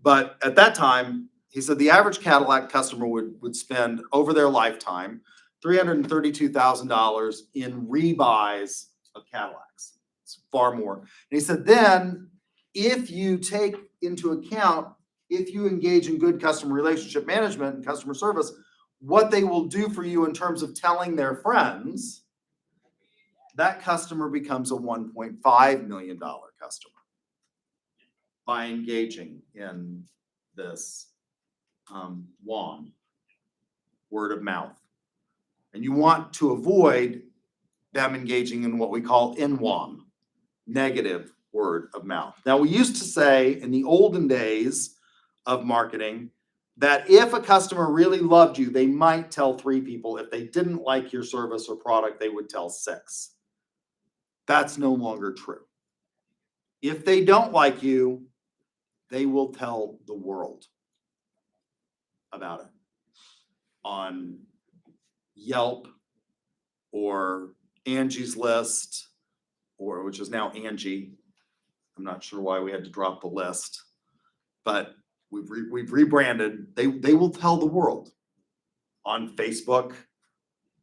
Speaker 1: But at that time, he said the average Cadillac customer would spend over their lifetime $332,000 in rebuys of Cadillacs. It's far more. And he said then, if you take into account, if you engage in good customer relationship management and customer service, what they will do for you in terms of telling their friends, that customer becomes a $1.5 million customer by engaging in this WOM, word of mouth. And you want to avoid them engaging in what we call NWOM, negative word of mouth. Now, we used to say in the olden days of marketing that if a customer really loved you, they might tell 3 people. If they didn't like your service or product, they would tell 6. That's no longer true. If they don't like you, they will tell the world about it on Yelp or Angie's List, or which is now Angie. I'm not sure why we had to drop the list, but we've rebranded. They will tell the world on Facebook,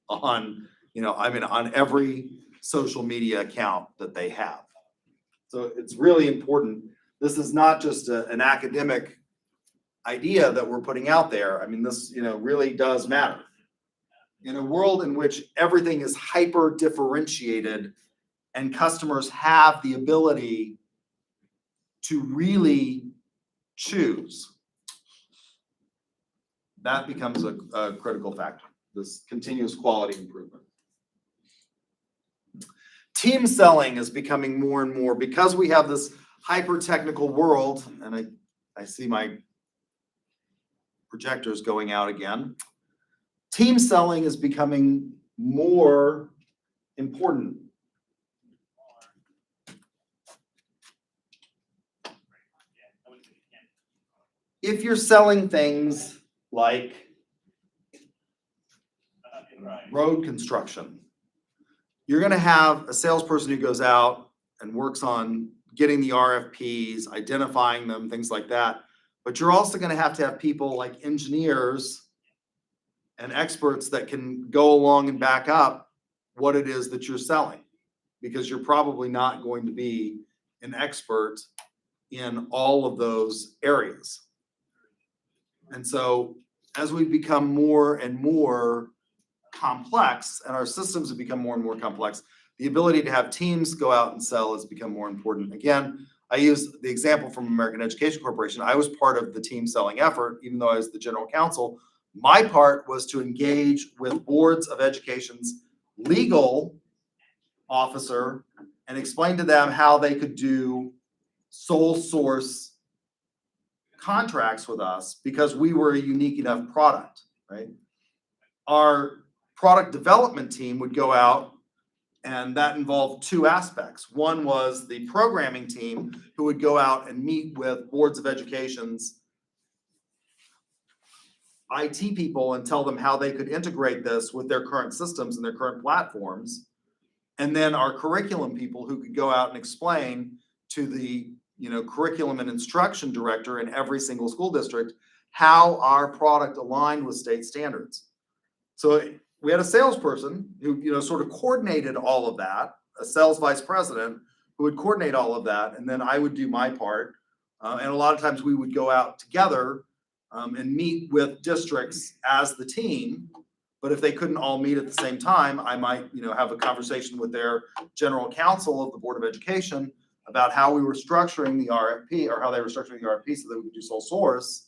Speaker 1: on on every social media account that they have. So it's really important. This is not just an academic idea that we're putting out there. I mean, this really does matter. In a world in which everything is hyper differentiated and customers have the ability to really choose, that becomes a critical factor, this continuous quality improvement. Team selling is becoming more and more, because we have this hyper technical world, and I see my projectors going out again. Team selling is becoming more important. If you're selling things like road construction, you're going to have a salesperson who goes out and works on getting the RFPs, identifying them, things like that. But you're also going to have people like engineers and experts that can go along and back up what it is that you're selling, because you're probably not going to be an expert in all of those areas. And so as we become more and more complex, and our systems have become more and more complex, the ability to have teams go out and sell has become more important. Again, I use the example from American Education Corporation. I was part of the team selling effort, even though I was the general counsel. My part was to engage with boards of education's legal officer and explain to them how they could do sole source contracts with us, because we were a unique enough product, right? Our product development team would go out, and that involved 2 aspects. One was the programming team, who would go out and meet with boards of education's IT people and tell them how they could integrate this with their current systems and their current platforms. And then our curriculum people, who could go out and explain to the curriculum and instruction director in every single school district how our product aligned with state standards. So we had a salesperson who sort of coordinated all of that, a sales vice president who would coordinate all of that, and then I would do my part. And a lot of times we would go out together and meet with districts as the team. But if they couldn't all meet at the same time, I might have a conversation with their general counsel of the Board of Education about how we were structuring the RFP, or how they were structuring the RFP so that we could do sole source.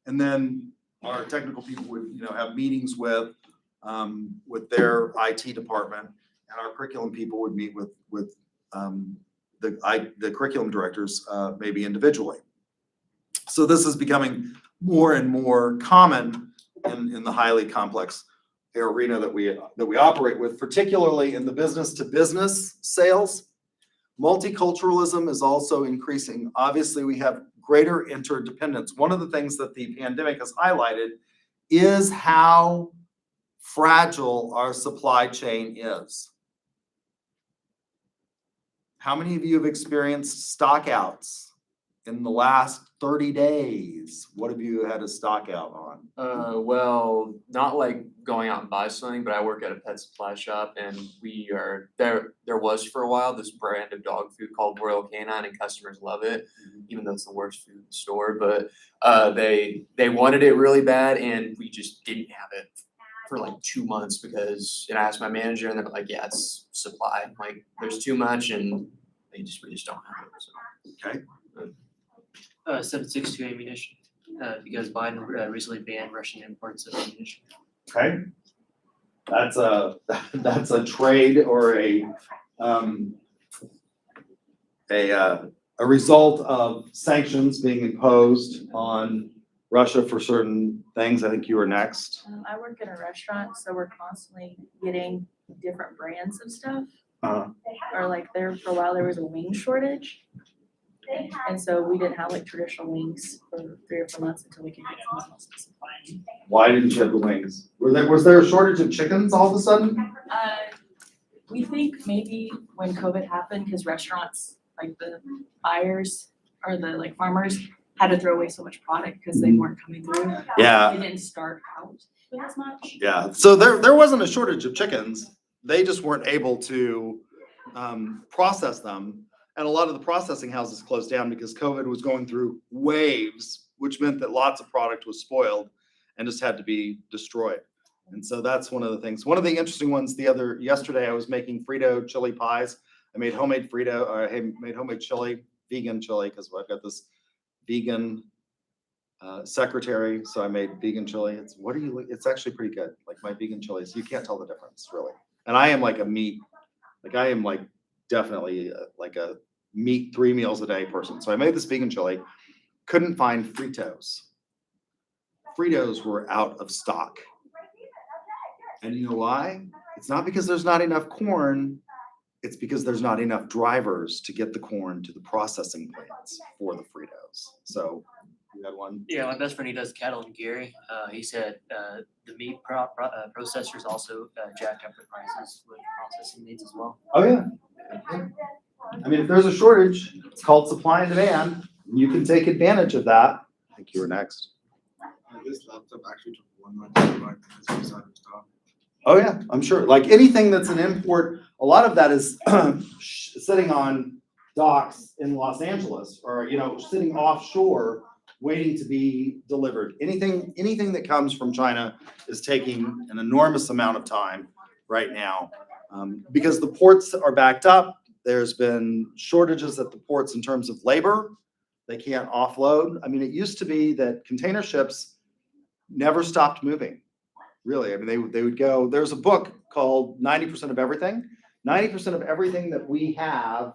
Speaker 1: And then our technical people would have meetings with their IT department, and our curriculum people would meet with the curriculum directors maybe individually. So this is becoming more and more common in the highly complex arena that we operate with, particularly in the business to business sales. Multiculturalism is also increasing. Obviously, we have greater interdependence. One of the things that the pandemic has highlighted is how fragile our supply chain is. How many of you have experienced stockouts in the last 30 days? What have you had a stock out on?
Speaker 2: Well, not like going out and buy something, but I work at a pet supply shop and we are there was for a while this brand of dog food called Royal Canine and customers love it, even though it's the worst food in the store. But they wanted it really bad and we just didn't have it for like 2 months because, and I asked my manager and they're like, yeah, it's supply. Like there's too much and we just don't have it. So.
Speaker 1: Okay.
Speaker 3: 7.62 ammunition, because Biden recently banned Russian imports of ammunition.
Speaker 1: Okay. That's a trade or a result of sanctions being imposed on Russia for certain things. I think you were next.
Speaker 4: I work in a restaurant, so we're constantly getting different brands of stuff. Or like there for a while there was a wing shortage. And so we didn't have like traditional wings for 3 or 4 months until we could get something else to supply.
Speaker 1: Why didn't you have the wings? Was there a shortage of chickens all of a sudden?
Speaker 4: We think maybe when COVID happened, because restaurants, like the buyers or the like farmers had to throw away so much product because they weren't coming through.
Speaker 1: Yeah.
Speaker 4: They didn't start out with as much.
Speaker 1: Yeah, so there wasn't a shortage of chickens. They just weren't able to process them. And a lot of the processing houses closed down because COVID was going through waves, which meant that lots of product was spoiled and just had to be destroyed. And so that's one of the things. One of the interesting ones yesterday I was making Frito chili pies. I made homemade homemade chili, vegan chili, because I've got this vegan secretary, so I made vegan chili. It's actually pretty good. Like my vegan chilies, you can't tell the difference really. And I am like a meat, I am like definitely like a meat 3 meals a day person. So I made this vegan chili, couldn't find Fritos. Fritos were out of stock. And you know why? It's not because there's not enough corn. It's because there's not enough drivers to get the corn to the processing plants for the Fritos. So you had one?
Speaker 3: Yeah, my best friend, he does cattle in Gary. He said the meat processors also jacked up the prices with processing needs as well.
Speaker 1: Oh, yeah. I mean, if there's a shortage, it's called supply and demand. You can take advantage of that. I think you were next.
Speaker 5: This laptop actually took 1 month to arrive because it was out of stock.
Speaker 1: Oh, yeah, I'm sure. Like anything that's an import, a lot of that is sitting on docks in Los Angeles or, sitting offshore waiting to be delivered. Anything that comes from China is taking an enormous amount of time right now because the ports are backed up. There's been shortages at the ports in terms of labor. They can't offload. I mean, it used to be that container ships never stopped moving. Really, I mean, they would go. There's a book called 90% of Everything. 90% of everything that we have,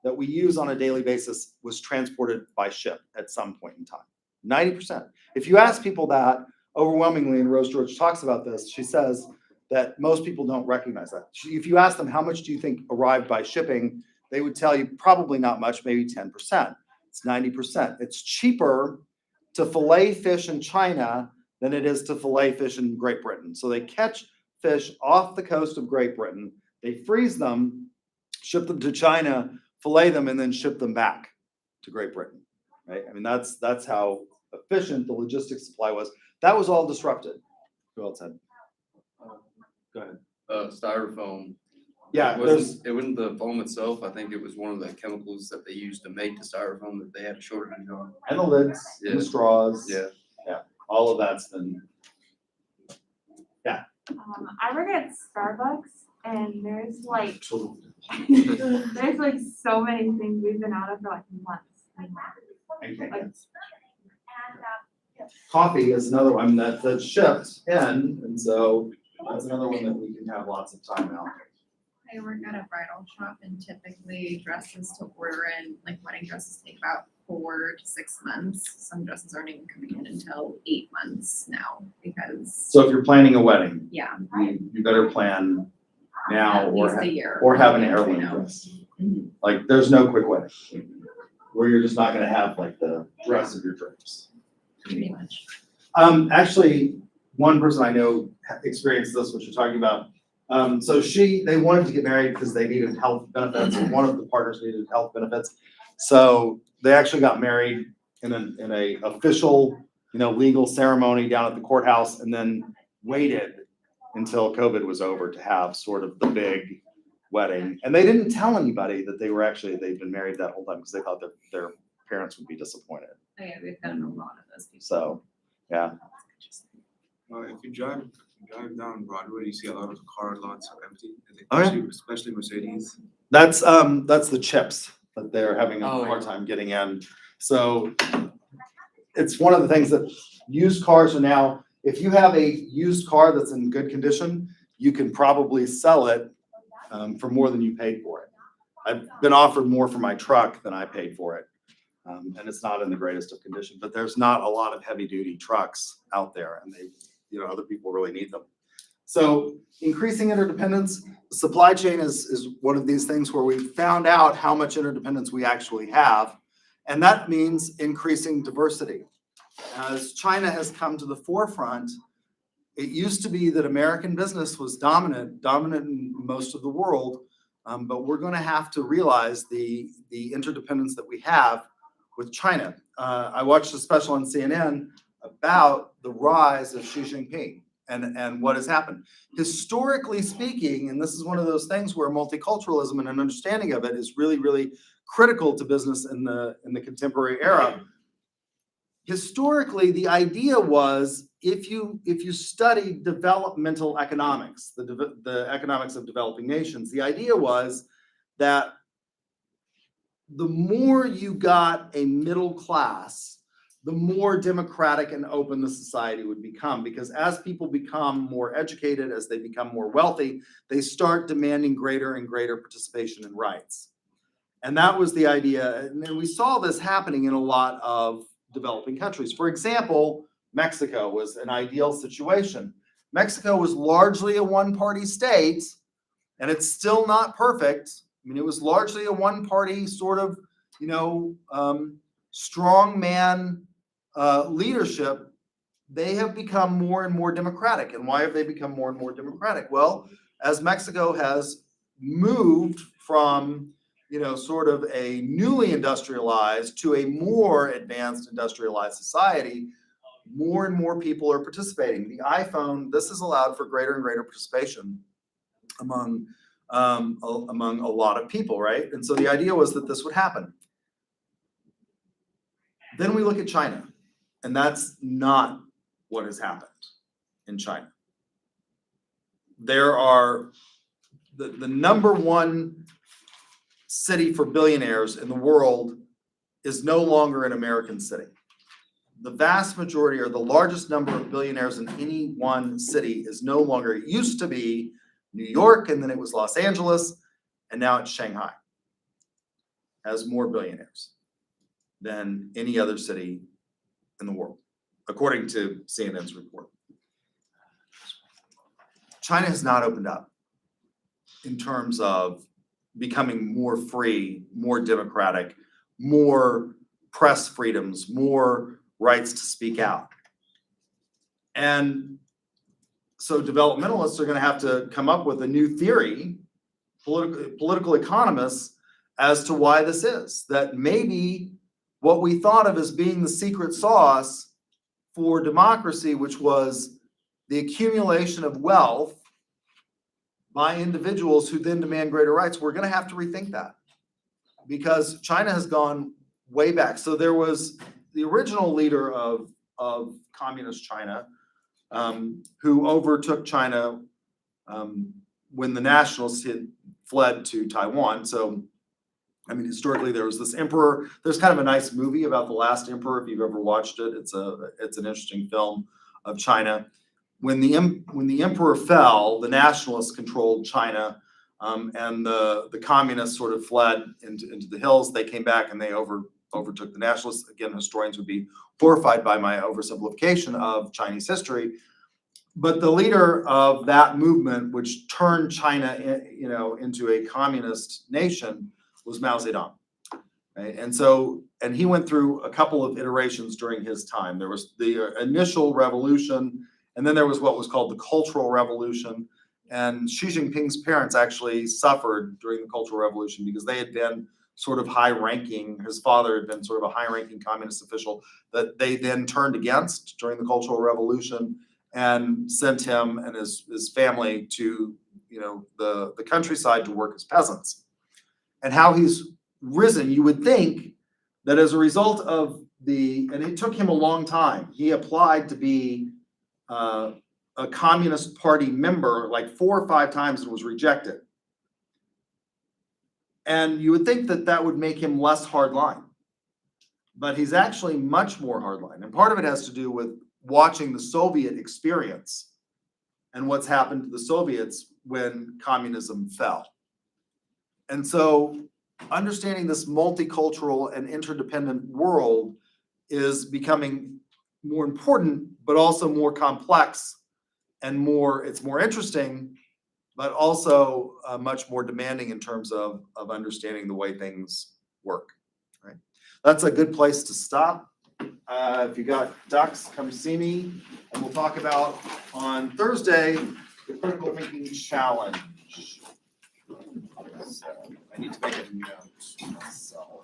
Speaker 1: that we use on a daily basis, was transported by ship at some point in time. 90%. If you ask people that, overwhelmingly, and Rose George talks about this, she says that most people don't recognize that. If you ask them how much do you think arrived by shipping, they would tell you probably not much, maybe 10%. It's 90%. It's cheaper to fillet fish in China than it is to fillet fish in Great Britain. So they catch fish off the coast of Great Britain, they freeze them, ship them to China, fillet them, and then ship them back to Great Britain, right? I mean, that's how efficient the logistics supply was. That was all disrupted. Who else had? Go ahead.
Speaker 6: Styrofoam.
Speaker 1: Yeah,
Speaker 6: It wasn't the foam itself. I think it was one of the chemicals that they used to make the styrofoam that they had a shortage on.
Speaker 1: and the lids, and the
Speaker 6: Yeah.
Speaker 1: straws.
Speaker 6: Yeah.
Speaker 1: All of that's been.
Speaker 7: I work at Starbucks and there's like so many things we've been out of for like months.
Speaker 1: Coffee is another one that's shipped in, and so that's another one that we can have lots of time out.
Speaker 8: I work at a bridal shop and typically dresses to order in, like wedding dresses take about 4 to 6 months. Some dresses aren't even coming in until 8 months now because,
Speaker 1: So if you're planning a wedding,
Speaker 8: yeah.
Speaker 1: you better plan now
Speaker 8: At least a year.
Speaker 1: or have an
Speaker 8: Yeah,
Speaker 1: heirloom
Speaker 8: I know.
Speaker 1: dress.
Speaker 8: Mhm.
Speaker 1: Like there's no quick wedding where you're just not gonna have like the dress of your dreams.
Speaker 8: Pretty much.
Speaker 1: Actually, one person I know experienced this, what you're talking about. So they wanted to get married because they needed health benefits, and one of the partners needed health benefits. So they actually got married in a official, legal ceremony down at the courthouse, and then waited until COVID was over to have sort of the big wedding. And they didn't tell anybody that they'd been married that whole time because they thought that their parents would be disappointed.
Speaker 8: Oh, yeah, we've gotten a lot of those people.
Speaker 1: So, yeah.
Speaker 5: If you drive down Broadway, you see a lot of car lots are empty,
Speaker 1: Oh, yeah.
Speaker 5: especially Mercedes.
Speaker 1: That's the chips that they're having a
Speaker 2: Oh,
Speaker 1: hard
Speaker 2: yeah.
Speaker 1: time getting in. So it's one of the things that used cars are now, if you have a used car that's in good condition, you can probably sell it for more than you paid for it. I've been offered more for my truck than I paid for it. And it's not in the greatest of condition, but there's not a lot of heavy duty trucks out there, and other people really need them. So increasing interdependence, supply chain is one of these things where we found out how much interdependence we actually have. And that means increasing diversity. As China has come to the forefront, it used to be that American business was dominant in most of the world. But we're going to have to realize the interdependence that we have with China. I watched a special on CNN about the rise of Xi Jinping and what has happened. Historically speaking, and this is one of those things where multiculturalism and an understanding of it is really, really critical to business in the contemporary era. Historically, the idea was if you study developmental economics, the economics of developing nations, the idea was that the more you got a middle class, the more democratic and open the society would become. Because as people become more educated, as they become more wealthy, they start demanding greater and greater participation in rights. And that was the idea. And we saw this happening in a lot of developing countries. For example, Mexico was an ideal situation. Mexico was largely a one-party state, and it's still not perfect. I mean, it was largely a one-party sort of, strong man leadership. They have become more and more democratic. And why have they become more and more democratic? Well, as Mexico has moved from, sort of a newly industrialized to a more advanced industrialized society, more and more people are participating. The iPhone, this has allowed for greater and greater participation among a lot of people, right? And so the idea was that this would happen. Then we look at China, and that's not what has happened in China. There are the number one city for billionaires in the world is no longer an American city. The vast majority, or the largest number of billionaires in any one city is no longer, it used to be New York, and then it was Los Angeles, and now it's Shanghai. Has more billionaires than any other city in the world, according to CNN's report. China has not opened up in terms of becoming more free, more democratic, more press freedoms, more rights to speak out. And so developmentalists are going to have to come up with a new theory, political economists, as to why this is. That maybe what we thought of as being the secret sauce for democracy, which was the accumulation of wealth by individuals who then demand greater rights, we're going to have to rethink that. Because China has gone way back. So there was the original leader of communist China, who overtook China when the nationalists had fled to Taiwan. So, I mean, historically, there was this emperor. There's kind of a nice movie about the last emperor, if you've ever watched it. It's an interesting film of China. When the emperor fell, the nationalists controlled China, and the communists sort of fled into the hills. They came back and they overtook the nationalists. Again, historians would be horrified by my oversimplification of Chinese history. But the leader of that movement, which turned China, into a communist nation, was Mao Zedong. Right? And he went through a couple of iterations during his time. There was the initial revolution, And then there was what was called the Cultural Revolution. And Xi Jinping's parents actually suffered during the Cultural Revolution because they had been sort of high-ranking, his father had been sort of a high-ranking communist official that they then turned against during the Cultural Revolution and sent him and his family to, the countryside to work as peasants. And how he's risen, you would think that as a result of and it took him a long time. He applied to be a Communist Party member like 4 or 5 times and was rejected. And you would think that that would make him less hardline. But he's actually much more hardline. And part of it has to do with watching the Soviet experience and what's happened to the Soviets when communism fell. And so understanding this multicultural and interdependent world is becoming more important, but also more complex and it's more interesting, but also much more demanding in terms of understanding the way things work, right? That's a good place to stop. If you got ducks, come see me, and we'll talk about on Thursday, the critical thinking challenge. So, I need to make a note. So.